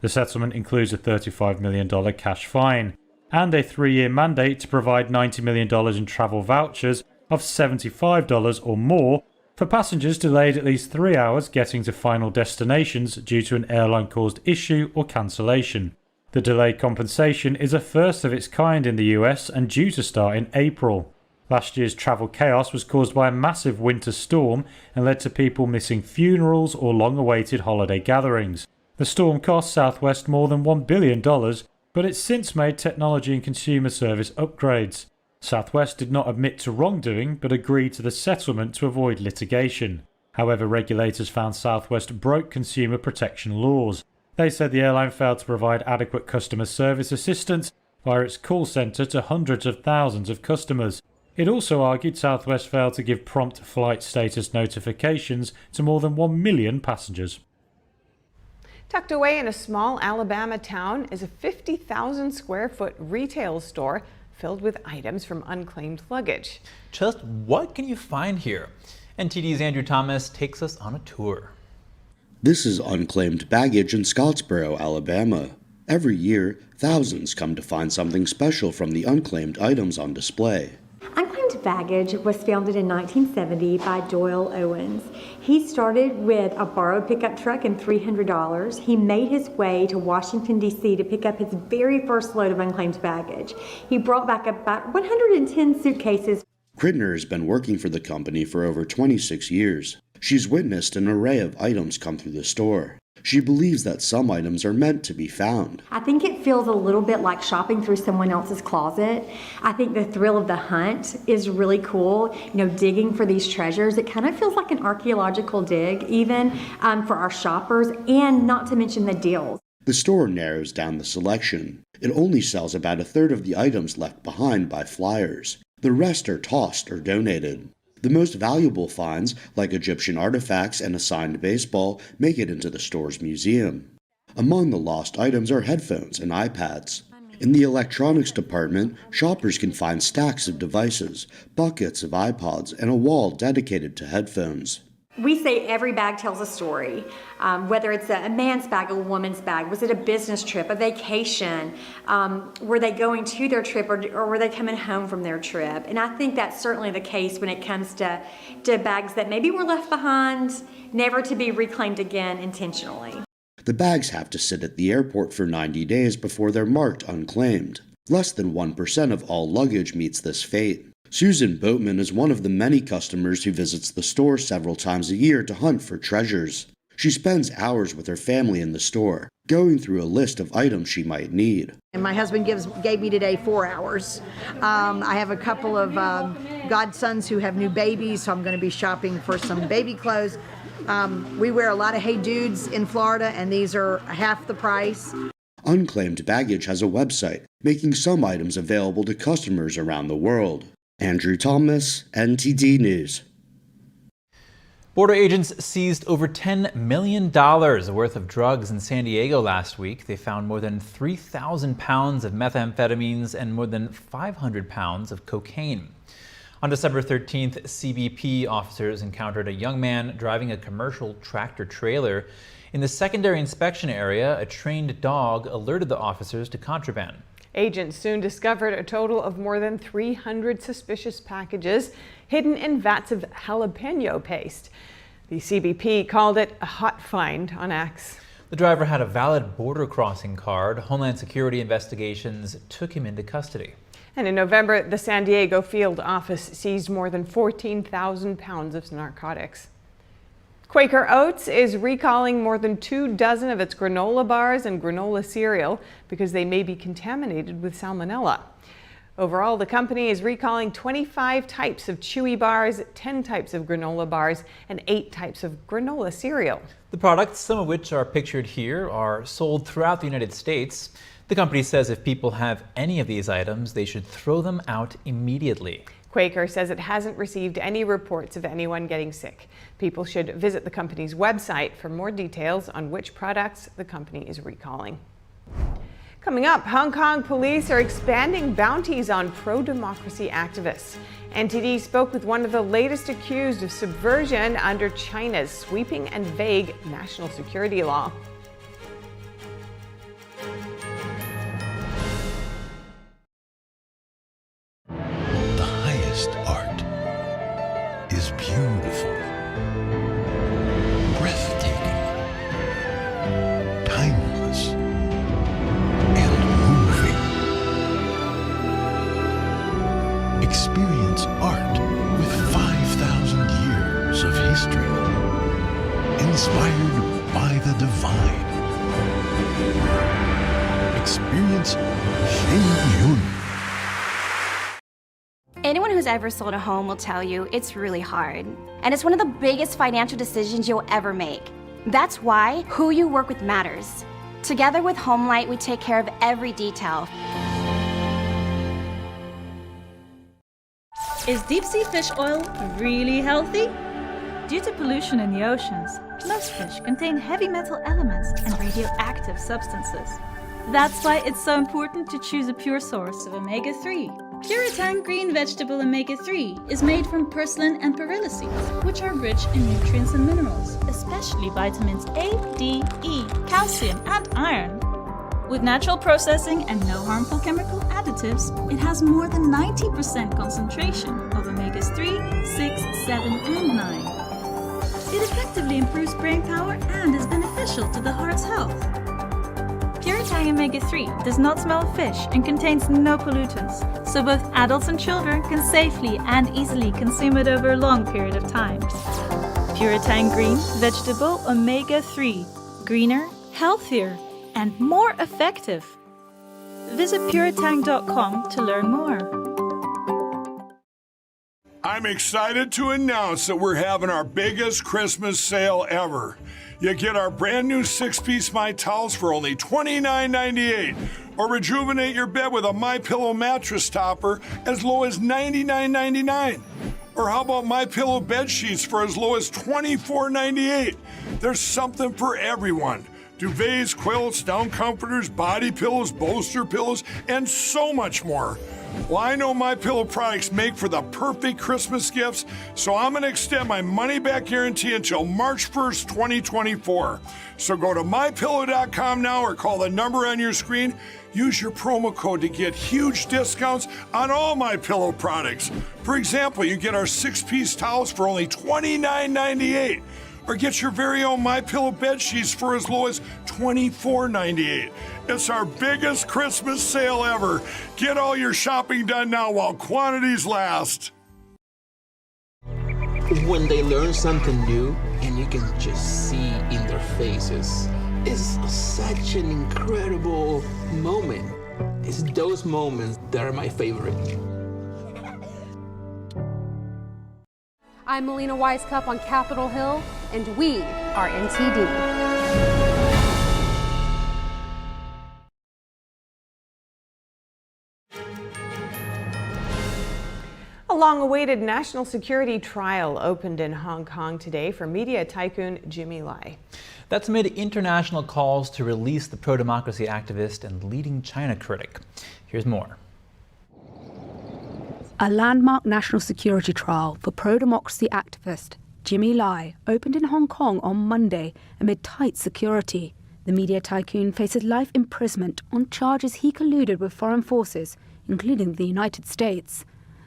The settlement includes a $35 million cash fine and a 3-year mandate to provide $90 million in travel vouchers of $75 or more for passengers delayed at least 3 hours getting to final destinations due to an airline-caused issue or cancellation. The delay compensation is a first of its kind in the US and due to start in April. Last year's travel chaos was caused by a massive winter storm and led to people missing funerals or long-awaited holiday gatherings. The storm cost Southwest more than $1 billion, but it's since made technology and consumer service upgrades. Southwest did not admit to wrongdoing, but agreed to the settlement to avoid litigation. However, regulators found Southwest broke consumer protection laws. They said the airline failed to provide adequate customer service assistance via its call centre to hundreds of thousands of customers. It also argued Southwest failed to give prompt flight status notifications to more than 1 million passengers. Tucked away in a small Alabama town is a 50,000 square foot retail store filled with items from unclaimed luggage. Just what can you find here? NTD's Andrew Thomas takes us on a tour. This is unclaimed baggage in Scottsboro, Alabama. Every year, thousands come to find something special from the unclaimed items on display. Unclaimed baggage was founded in 1970 by Doyle Owens. He started with a borrowed pickup truck and $300. He made his way to Washington, D.C. to pick up his very first load of unclaimed baggage. He brought back about 110 suitcases. Kridner has been working for the company for over 26 years. She's witnessed an array of items come through the store. She believes that some items are meant to be found. I think it feels a little bit like shopping through someone else's closet. I think the thrill of the hunt is really cool. You know, digging for these treasures. It kind of feels like an archaeological dig, even for our shoppers, and not to mention the deals. The store narrows down the selection. It only sells about a third of the items left behind by flyers. The rest are tossed or donated. The most valuable finds, like Egyptian artifacts and a signed baseball, make it into the store's museum. Among the lost items are headphones and iPads. In the electronics department, shoppers can find stacks of devices, buckets of iPods, and a wall dedicated to headphones. We say every bag tells a story, whether it's a man's bag, a woman's bag. Was it a business trip, a vacation? Were they going to their trip or were they coming home from their trip? And I think that's certainly the case when it comes to bags that maybe were left behind, never to be reclaimed again intentionally. The bags have to sit at the airport for 90 days before they're marked unclaimed. Less than 1% of all luggage meets this fate. Susan Boatman is one of the many customers who visits the store several times a year to hunt for treasures. She spends hours with her family in the store, going through a list of items she might need. And my husband gave me today 4 hours. I have a couple of godsons who have new babies, so I'm going to be shopping for some baby clothes. We wear a lot of Hey Dudes in Florida, and these are half the price. Unclaimed Baggage has a website, making some items available to customers around the world. Andrew Thomas, NTD News. Border agents seized over $10 million worth of drugs in San Diego last week. They found more than 3,000 pounds of methamphetamines and more than 500 pounds of cocaine. On December 13th, CBP officers encountered a young man driving a commercial tractor-trailer. In the secondary inspection area, a trained dog alerted the officers to contraband. Agents soon discovered a total of more than 300 suspicious packages hidden in vats of jalapeno paste. The CBP called it a hot find on X. The driver had a valid border crossing card. Homeland Security investigations took him into custody. And in November, the San Diego field office seized more than 14,000 pounds of narcotics. Quaker Oats is recalling more than 24 of its granola bars and granola cereal because they may be contaminated with salmonella. Overall, the company is recalling 25 types of chewy bars, 10 types of granola bars, and 8 types of granola cereal. The products, some of which are pictured here, are sold throughout the United States. The company says if people have any of these items, they should throw them out immediately. Quaker says it hasn't received any reports of anyone getting sick. People should visit the company's website for more details on which products the company is recalling. Coming up, Hong Kong police are expanding bounties on pro-democracy activists. NTD spoke with one of the latest accused of subversion under China's sweeping and vague national security law. Art is beautiful, breathtaking, timeless, and moving. Experience art with 5,000 years of history, inspired by the divine. Experience Shengyun. Anyone who's ever sold a home will tell you it's really hard. And it's one of the biggest financial decisions you'll ever make. That's why who you work with matters. Together with HomeLight, we take care of every detail. Is deep sea fish oil really healthy? Due to pollution in the oceans, most fish contain heavy metal elements and radioactive substances. That's why it's so important to choose a pure source of omega-3. Puritang Green Vegetable Omega-3 is made from purslane and perilla seeds, which are rich in nutrients and minerals, especially vitamins A, D, E, calcium, and iron. With natural processing and no harmful chemical additives, it has more than 90% concentration of omegas 3, 6, 7, and 9. It effectively improves brain power and is beneficial to the heart's health. Puritang Omega-3 does not smell of fish and contains no pollutants, so both adults and children can safely and easily consume it over a long period of time. Puritang Green Vegetable Omega-3. Greener, healthier, and more effective. Visit puritang.com to learn more. I'm excited to announce that we're having our biggest Christmas sale ever. You get our brand new 6-piece My Towels for only $29.98, or rejuvenate your bed with a MyPillow mattress topper as low as $99.99. Or how about MyPillow bed sheets for as low as $24.98? There's something for everyone. Duvets, quilts, down comforters, body pillows, bolster pillows, and so much more. Well, I know MyPillow products make for the perfect Christmas gifts, so I'm going to extend my money-back guarantee until March 1st, 2024. So go to MyPillow.com now or call the number on your screen. Use your promo code to get huge discounts on all MyPillow products. For example, you get our 6-piece towels for only $29.98. or get your very own MyPillow bed sheets for as low as $24.98. It's our biggest Christmas sale ever. Get all your shopping done now while quantities last. When they learn something new and you can just see in their faces, it's such an incredible moment. It's those moments that are my favorite. I'm Melina Weisskopf on Capitol Hill, and we are NTD. A long-awaited national security trial opened in Hong Kong today for media tycoon Jimmy Lai. That's amid international calls to release the pro-democracy activist and leading China critic. Here's more. A landmark national security trial for pro-democracy activist Jimmy Lai opened in Hong Kong on Monday amid tight security. The media tycoon faces life imprisonment on charges he colluded with foreign forces, including the United States.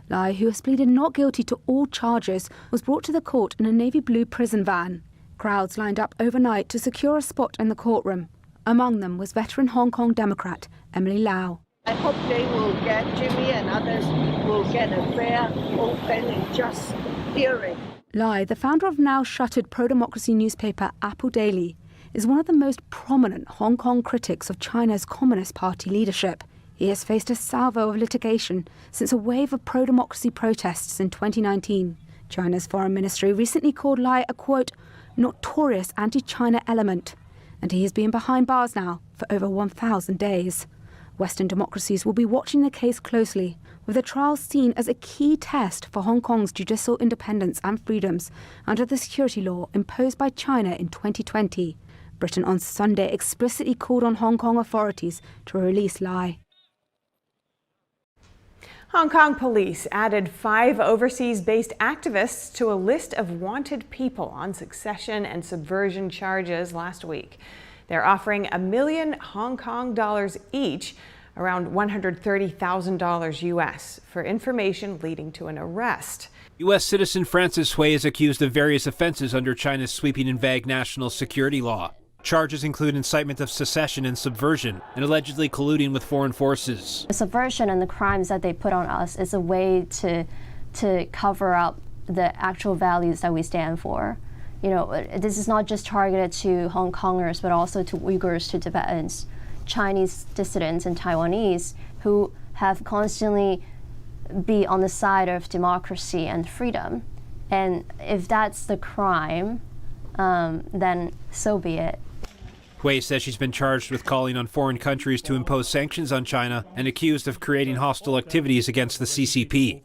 Lai, who has pleaded not guilty to all charges, was brought to the court in a navy blue prison van. Crowds lined up overnight to secure a spot in the courtroom. Among them was veteran Hong Kong Democrat Emily Lau. I hope they will get, Jimmy and others will get a fair, open and just hearing. Lai, the founder of now shuttered pro-democracy newspaper Apple Daily, is one of the most prominent Hong Kong critics of China's Communist Party leadership. He has faced a salvo of litigation since a wave of pro-democracy protests in 2019. China's foreign ministry recently called Lai a, quote, notorious anti-China element, and he has been behind bars now for over 1,000 days. Western democracies will be watching the case closely, with the trial seen as a key test for Hong Kong's judicial independence and freedoms under the security law imposed by China in 2020. Britain on Sunday explicitly called on Hong Kong authorities to release Lai. Hong Kong police added 5 overseas-based activists to a list of wanted people on succession and subversion charges last week. They're offering $1 million Hong Kong dollars each, around $130,000 US, for information leading to an arrest. U.S. citizen Francis Hui is accused of various offenses under China's sweeping and vague national security law. Charges include incitement of secession and subversion, and allegedly colluding with foreign forces. The subversion and the crimes that they put on us is a way to cover up the actual values that we stand for. You know, this is not just targeted to Hong Kongers, but also to Uyghurs, to Tibetans, Chinese dissidents, and Taiwanese who have constantly been on the side of democracy and freedom. And if that's the crime, then so be it. Hui says she's been charged with calling on foreign countries to impose sanctions on China and accused of creating hostile activities against the CCP.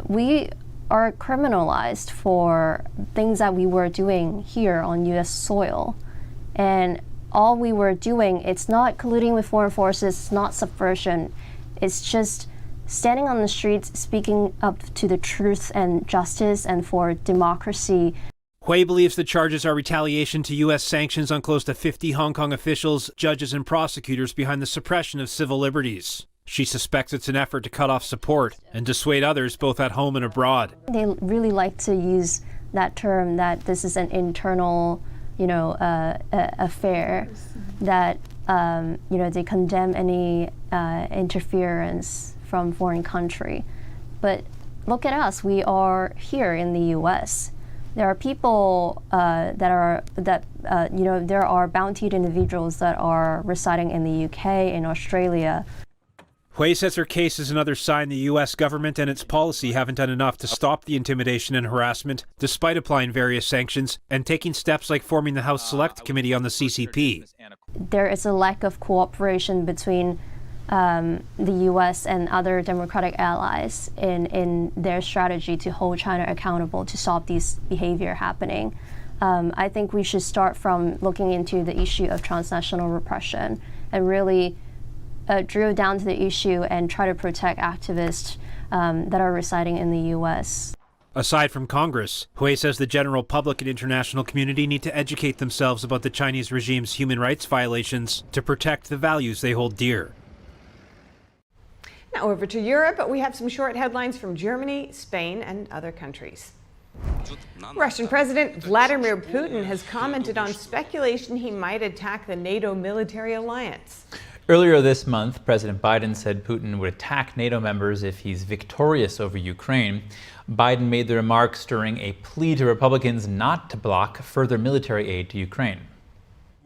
We are criminalized for things that we were doing here on U.S. soil. And all we were doing, it's not colluding with foreign forces, it's not subversion, it's just standing on the streets, speaking up to the truth and justice and for democracy. Hui believes the charges are retaliation to U.S. sanctions on close to 50 Hong Kong officials, judges, and prosecutors behind the suppression of civil liberties. She suspects it's an effort to cut off support and dissuade others both at home and abroad. They really like to use that term that this is an internal, affair, that, they condemn any interference from foreign country. But look at us, we are here in the U.S. There are people there are bountied individuals that are residing in the UK, in Australia. Hui says her case is another sign the U.S. government and its policy haven't done enough to stop the intimidation and harassment, despite applying various sanctions and taking steps like forming the House Select Committee on the CCP. There is a lack of cooperation between the U.S. and other democratic allies in their strategy to hold China accountable to stop this behavior happening. I think we should start from looking into the issue of transnational repression and really drill down to the issue and try to protect activists that are residing in the U.S. Aside from Congress, Hui says the general public and international community need to educate themselves about the Chinese regime's human rights violations to protect the values they hold dear. Now over to Europe, we have some short headlines from Germany, Spain, and other countries. Russian President Vladimir Putin has commented on speculation he might attack the NATO military alliance. Earlier this month, President Biden said Putin would attack NATO members if he's victorious over Ukraine. Biden made the remarks during a plea to Republicans not to block further military aid to Ukraine.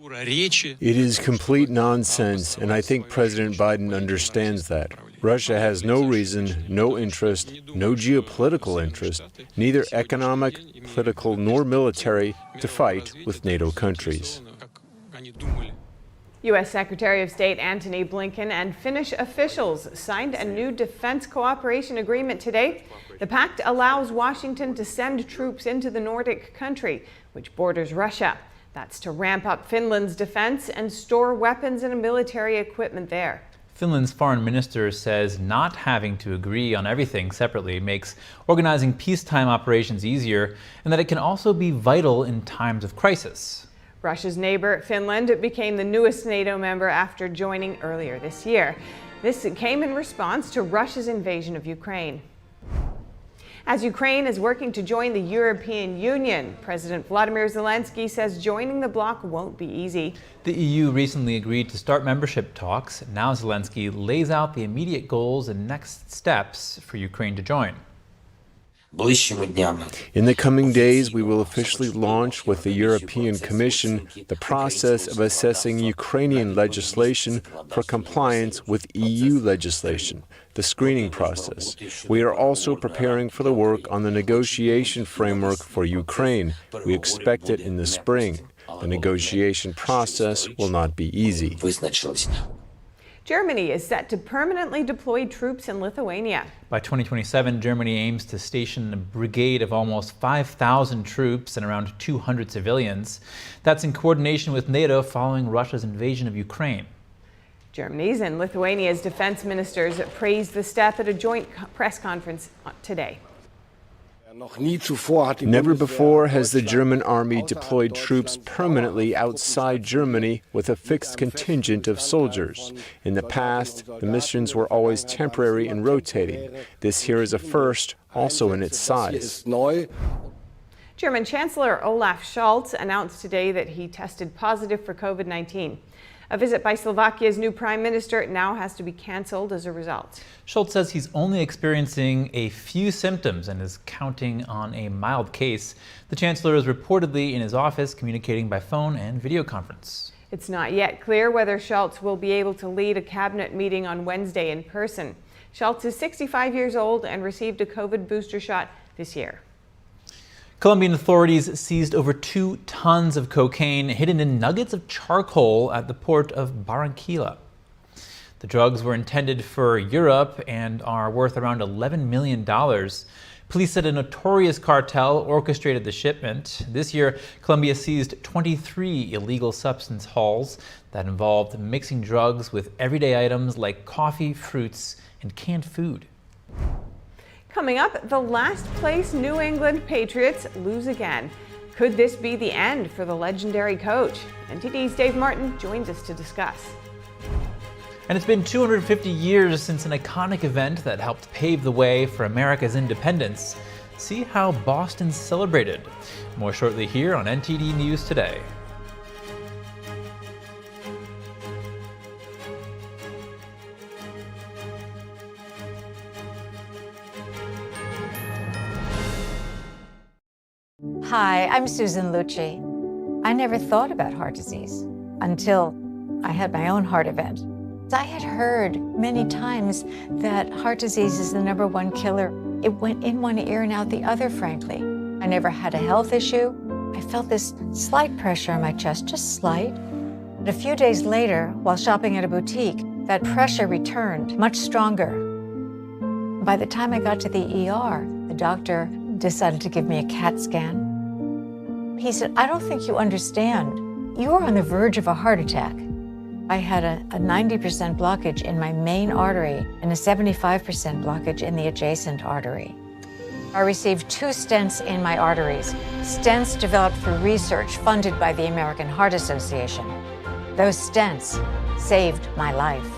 It is complete nonsense, and I think President Biden understands that. Russia has no reason, no interest, no geopolitical interest, neither economic, political, nor military, to fight with NATO countries. U.S. Secretary of State Antony Blinken and Finnish officials signed a new defense cooperation agreement today. The pact allows Washington to send troops into the Nordic country, which borders Russia. That's to ramp up Finland's defense and store weapons and military equipment there. Finland's foreign minister says not having to agree on everything separately makes organizing peacetime operations easier, and that it can also be vital in times of crisis. Russia's neighbor, Finland, became the newest NATO member after joining earlier this year. This came in response to Russia's invasion of Ukraine. As Ukraine is working to join the European Union, President Volodymyr Zelenskyy says joining the bloc won't be easy. The EU recently agreed to start membership talks. Now Zelenskyy lays out the immediate goals and next steps for Ukraine to join. In the coming days, we will officially launch with the European Commission the process of assessing Ukrainian legislation for compliance with EU legislation, the screening process. We are also preparing for the work on the negotiation framework for Ukraine. We expect it in the spring. The negotiation process will not be easy. Germany is set to permanently deploy troops in Lithuania. By 2027, Germany aims to station a brigade of almost 5,000 troops and around 200 civilians. That's in coordination with NATO following Russia's invasion of Ukraine. Germany's and Lithuania's defense ministers praised the step at a joint press conference today. Never before has the German army deployed troops permanently outside Germany with a fixed contingent of soldiers. In the past, the missions were always temporary and rotating. This here is a first, also in its size. German Chancellor Olaf Scholz announced today that he tested positive for COVID-19. A visit by Slovakia's new prime minister now has to be canceled as a result. Scholz says he's only experiencing a few symptoms and is counting on a mild case. The chancellor is reportedly in his office communicating by phone and video conference. It's not yet clear whether Scholz will be able to lead a cabinet meeting on Wednesday in person. Scholz is 65 years old and received a COVID booster shot this year. Colombian authorities seized over 2 tons of cocaine hidden in nuggets of charcoal at the port of Barranquilla. The drugs were intended for Europe and are worth around $11 million. Police said a notorious cartel orchestrated the shipment. This year, Colombia seized 23 illegal substance hauls that involved mixing drugs with everyday items like coffee, fruits, and canned food. Coming up, the last place New England Patriots lose again. Could this be the end for the legendary coach? NTD's Dave Martin joins us to discuss. And it's been 250 years since an iconic event that helped pave the way for America's independence. See how Boston celebrated. More shortly here on NTD News Today. Hi, I'm Susan Lucci. I never thought about heart disease until I had my own heart event. I had heard many times that heart disease is the #1 killer. It went in one ear and out the other, frankly. I never had a health issue. I felt this slight pressure on my chest, just slight. But a few days later, while shopping at a boutique, that pressure returned, much stronger. By the time I got to the ER, the doctor decided to give me a CAT scan. He said, "I don't think you understand. You are on the verge of a heart attack." I had a 90% blockage in my main artery and a 75% blockage in the adjacent artery. I received 2 stents in my arteries, stents developed through research funded by the American Heart Association. Those stents saved my life.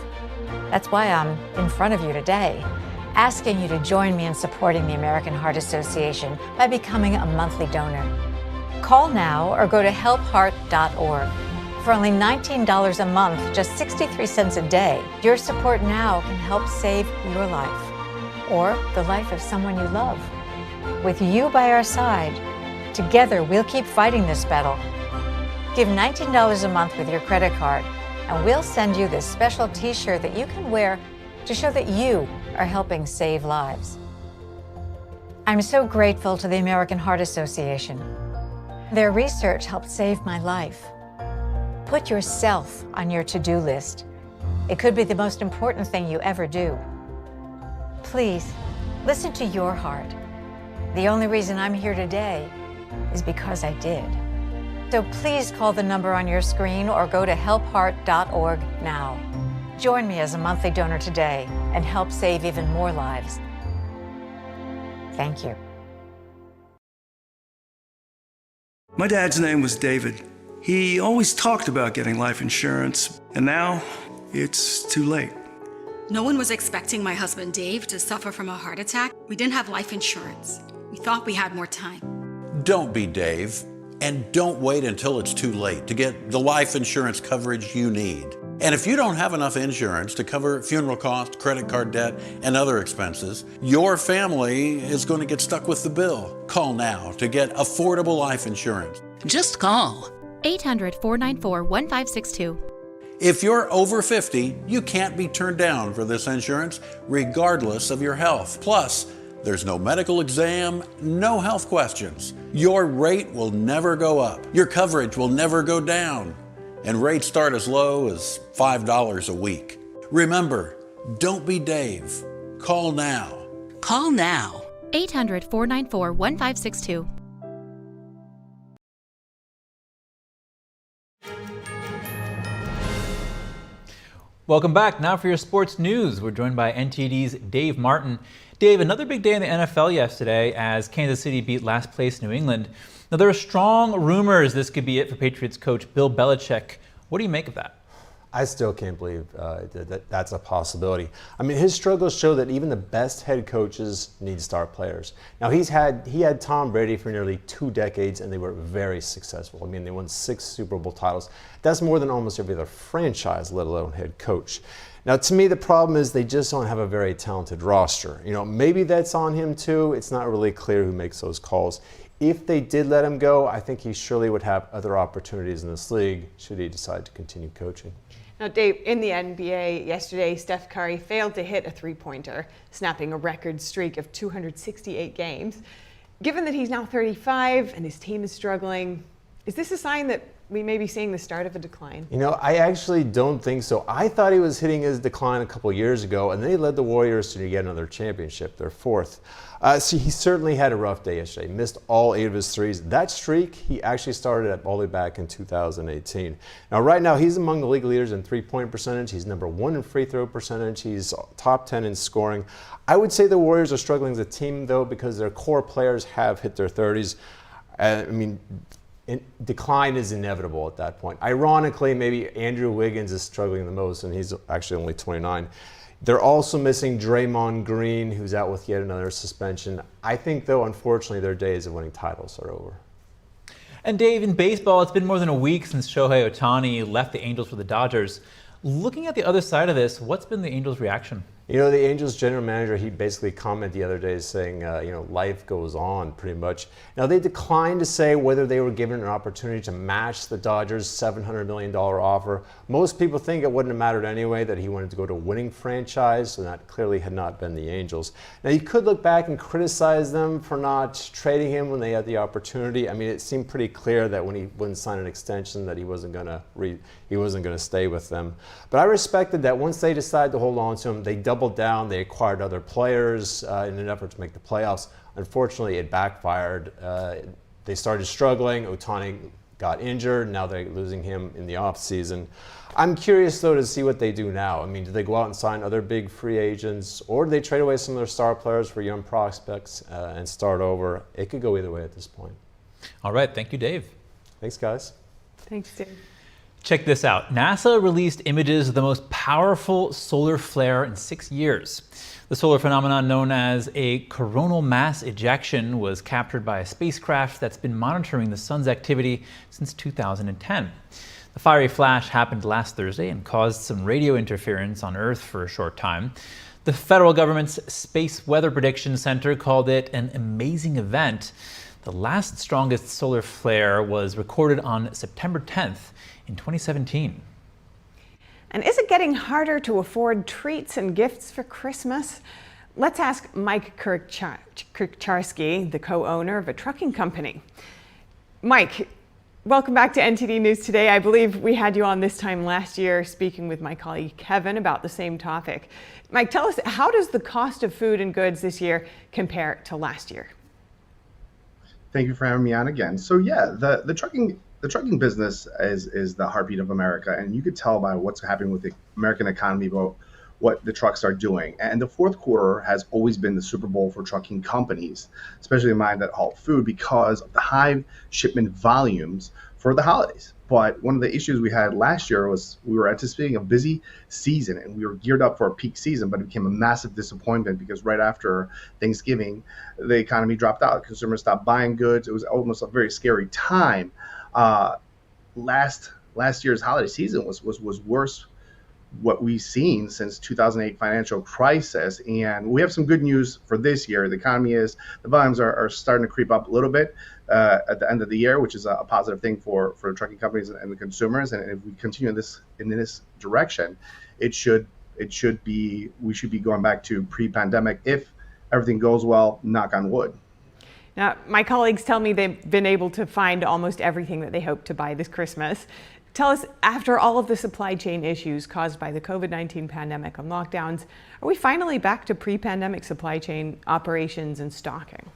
That's why I'm in front of you today, asking you to join me in supporting the American Heart Association by becoming a monthly donor. Call now or go to helpheart.org. For only $19 a month, just 63 cents a day, your support now can help save your life or the life of someone you love. With you by our side, together we'll keep fighting this battle. Give $19 a month with your credit card, and we'll send you this special t-shirt that you can wear to show that you are helping save lives. I'm so grateful to the American Heart Association. Their research helped save my life. Put yourself on your to-do list. It could be the most important thing you ever do. Please, listen to your heart. The only reason I'm here today is because I did. So please call the number on your screen or go to helpheart.org now. Join me as a monthly donor today and help save even more lives. Thank you. My dad's name was David. He always talked about getting life insurance, and now it's too late. No one was expecting my husband Dave to suffer from a heart attack. We didn't have life insurance. We thought we had more time. Don't be Dave, and don't wait until it's too late to get the life insurance coverage you need. And if you don't have enough insurance to cover funeral costs, credit card debt, and other expenses, your family is going to get stuck with the bill. Call now to get affordable life insurance. Just call 800-494-1562. If you're over 50, you can't be turned down for this insurance, regardless of your health. Plus, there's no medical exam, no health questions. Your rate will never go up. Your coverage will never go down. And rates start as low as $5 a week. Remember, don't be Dave. Call now. Call now. 800-494-1562. Welcome back. Now for your sports news. We're joined by NTD's Dave Martin. Dave, another big day in the NFL yesterday as Kansas City beat last place New England. Now, there are strong rumors this could be it for Patriots coach Bill Belichick. What do you make of that? I still can't believe that's a possibility. I mean, his struggles show that even the best head coaches need star players. Now, he had Tom Brady for nearly 2 decades, and they were very successful. I mean, they won 6 Super Bowl titles. That's more than almost every other franchise, let alone head coach. Now, to me, the problem is they just don't have a very talented roster. You know, maybe that's on him too. It's not really clear who makes those calls. If they did let him go, I think he surely would have other opportunities in this league should he decide to continue coaching. Now, Dave, in the NBA yesterday, Steph Curry failed to hit a three-pointer, snapping a record streak of 268 games. Given that he's now 35 and his team is struggling, is this a sign that we may be seeing the start of a decline? You know, I actually don't think so. I thought he was hitting his decline a couple years ago, and they led the Warriors to yet another championship, their 4th. So he certainly had a rough day yesterday. Missed all 8 of his threes. That streak, he actually started all the way back in 2018. Now, right now, he's among the league leaders in three-point percentage. He's number 1 in free throw percentage. He's top 10 in scoring. I would say the Warriors are struggling as a team, though, because their core players have hit their 30s. I mean, decline is inevitable at that point. Ironically, maybe Andrew Wiggins is struggling the most, and he's actually only 29. They're also missing Draymond Green, who's out with yet another suspension. I think, though, unfortunately, their days of winning titles are over. And Dave, in baseball, it's been more than a week since Shohei Ohtani left the Angels for the Dodgers. Looking at the other side of this, what's been the Angels' reaction? You know, the Angels general manager, he basically commented the other day saying, you know, life goes on pretty much. Now, they declined to say whether they were given an opportunity to match the Dodgers' $700 million offer. Most people think it wouldn't have mattered anyway, that he wanted to go to a winning franchise, and that clearly had not been the Angels. Now, you could look back and criticize them for not trading him when they had the opportunity. I mean, it seemed pretty clear that when he wouldn't sign an extension that he wasn't going to stay with them. But I respected that once they decided to hold on to him, they doubled down. They acquired other players in an effort to make the playoffs. Unfortunately, it backfired. They started struggling. Ohtani got injured. Now they're losing him in the offseason. I'm curious, though, to see what they do now. I mean, do they go out and sign other big free agents, or do they trade away some of their star players for young prospects and start over? It could go either way at this point. All right. Thank you, Dave. Thanks, guys. Thanks, Dave. Check this out. NASA released images of the most powerful solar flare in 6 years. The solar phenomenon known as a coronal mass ejection was captured by a spacecraft that's been monitoring the sun's activity since 2010. The fiery flash happened last Thursday and caused some radio interference on Earth for a short time. The federal government's Space Weather Prediction Center called it an amazing event. The last strongest solar flare was recorded on September 10th in 2017. And is it getting harder to afford treats and gifts for Christmas? Let's ask Mike Kircharski, the co-owner of a trucking company. Mike, welcome back to NTD News Today. I believe we had you on this time last year speaking with my colleague Kevin about the same topic. Mike, tell us, how does the cost of food and goods this year compare to last year? Thank you for having me on again. So yeah, the trucking business is the heartbeat of America, and you could tell by what's happening with the American economy about what the trucks are doing. And the fourth quarter has always been the Super Bowl for trucking companies, especially mine that haul food, because of the high shipment volumes for the holidays. But one of the issues we had last year was we were anticipating a busy season and we were geared up for a peak season, but it became a massive disappointment because right after Thanksgiving, the economy dropped out. Consumers stopped buying goods. It was almost a very scary time. Last year's holiday season was worse what we've seen since 2008 financial crisis. And we have some good news for this year. The volumes are starting to creep up a little bit at the end of the year, which is a positive thing for trucking companies and the consumers. And if we continue in this direction, we should be going back to pre-pandemic if everything goes well, knock on wood. Now, my colleagues tell me they've been able to find almost everything that they hope to buy this Christmas. Tell us, after all of the supply chain issues caused by the COVID-19 pandemic and lockdowns, are we finally back to pre-pandemic supply chain operations and stocking?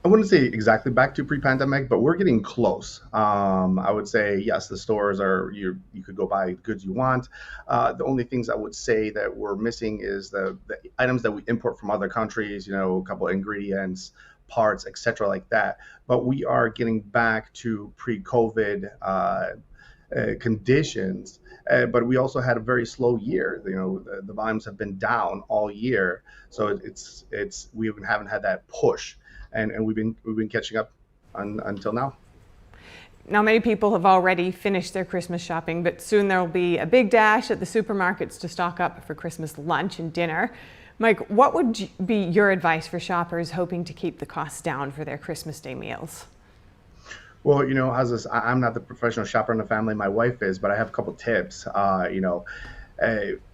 I wouldn't say exactly back to pre-pandemic, but we're getting close. I would say, yes, the stores you could go buy goods you want. The only things I would say that we're missing is the items that we import from other countries, a couple of ingredients, parts, etc., like that. But we are getting back to pre-COVID conditions. But we also had a very slow year. The volumes have been down all year, so we haven't had that push, and we've been catching up until now. Now, many people have already finished their Christmas shopping, but soon there will be a big dash at the supermarkets to stock up for Christmas lunch and dinner. Mike, what would be your advice for shoppers hoping to keep the costs down for their Christmas Day meals? Well, I'm not the professional shopper in the family. My wife is, but I have a couple tips.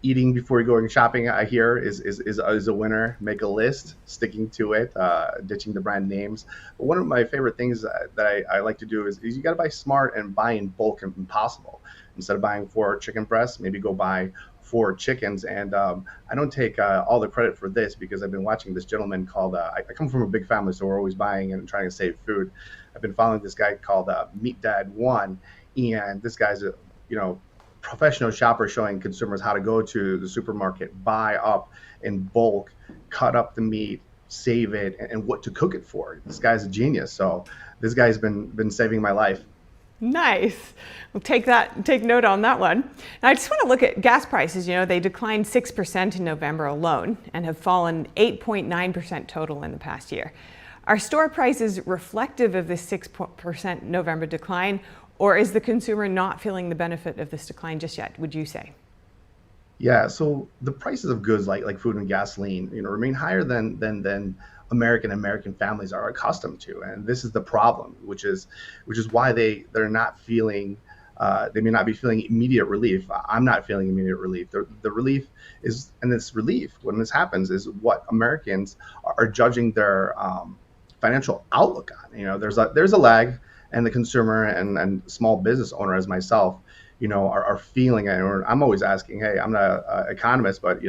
Eating before going shopping, I hear, is a winner. Make a list, sticking to it, ditching the brand names. But one of my favorite things that I like to do is you got to buy smart and buy in bulk if possible. Instead of buying 4 chicken breasts, maybe go buy 4 chickens. And I don't take all the credit for this because I've been watching this gentleman called, I come from a big family, so we're always buying and trying to save food. I've been following this guy called Meat Dad 1, and this guy's a professional shopper showing consumers how to go to the supermarket, buy up in bulk, cut up the meat, save it, and what to cook it for. This guy's a genius. So this guy's been saving my life. Nice. We'll take note on that one. Now, I just want to look at gas prices. They declined 6% in November alone and have fallen 8.9% total in the past year. Are store prices reflective of this 6% November decline, or is the consumer not feeling the benefit of this decline just yet, would you say? Yeah, so the prices of goods like food and gasoline, remain higher than American families are accustomed to, and this is the problem, which is why they're not feeling. They may not be feeling immediate relief. I'm not feeling immediate relief. The relief is, and this relief when this happens is what Americans are judging their financial outlook on. There's a lag, and the consumer and small business owner as myself, are feeling it. Or I'm always asking, hey, I'm not an economist, but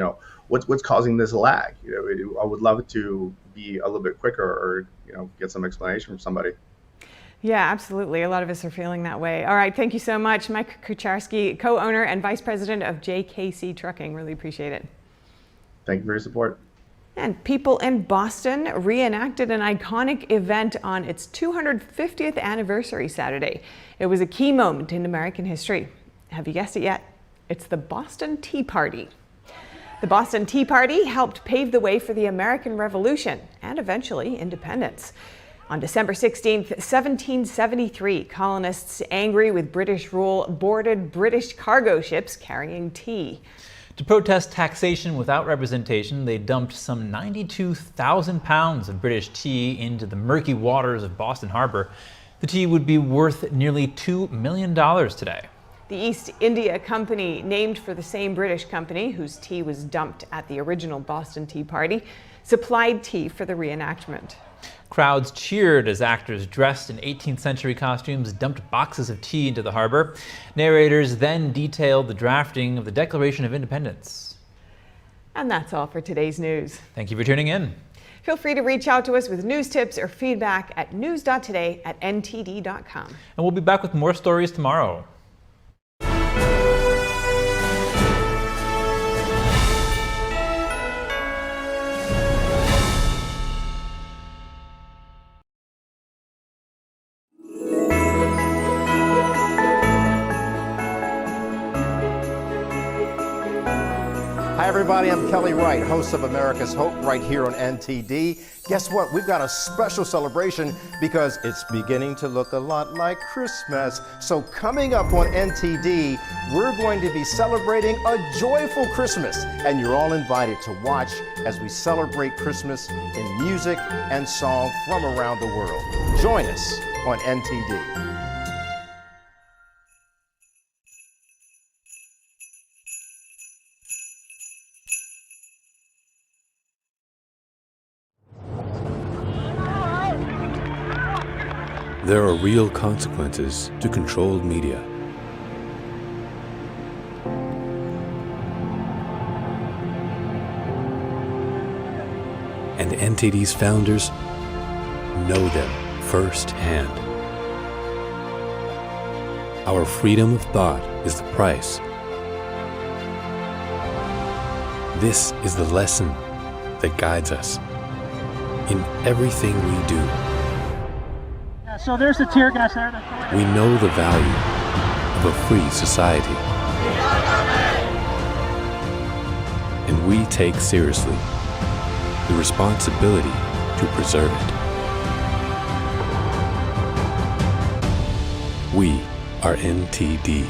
what's causing this lag? I would love it to be a little bit quicker, or get some explanation from somebody. Yeah, absolutely. A lot of us are feeling that way. All right, thank you so much, Mike Kircharski, co-owner and vice president of JKC Trucking. Really appreciate it. Thank you for your support. And people in Boston reenacted an iconic event on its 250th anniversary Saturday. It was a key moment in American history. Have you guessed it yet? It's the Boston Tea Party. The Boston Tea Party helped pave the way for the American Revolution and eventually independence. On December 16, 1773, colonists angry with British rule boarded British cargo ships carrying tea. To protest taxation without representation, they dumped some 92,000 pounds of British tea into the murky waters of Boston Harbor. The tea would be worth nearly $2 million today. The East India Company, named for the same British company whose tea was dumped at the original Boston Tea Party, supplied tea for the reenactment. Crowds cheered as actors dressed in 18th century costumes dumped boxes of tea into the harbor. Narrators then detailed the drafting of the Declaration of Independence. And that's all for today's news. Thank you for tuning in. Feel free to reach out to us with news tips or feedback at news.today@ntd.com. And we'll be back with more stories tomorrow. Hi everybody, I'm Kelly Wright, host of America's Hope right here on NTD. Guess what? We've got a special celebration because it's beginning to look a lot like Christmas. So coming up on NTD, we're going to be celebrating a joyful Christmas, and you're all invited to watch as we celebrate Christmas in music and song from around the world. Join us on NTD. There are real consequences to controlled media. And NTD's founders know them firsthand. Our freedom of thought is the price. This is the lesson that guides us in everything we do. So there's the tear gas there. We know the value of a free society. And we take seriously the responsibility to preserve it. We are NTD.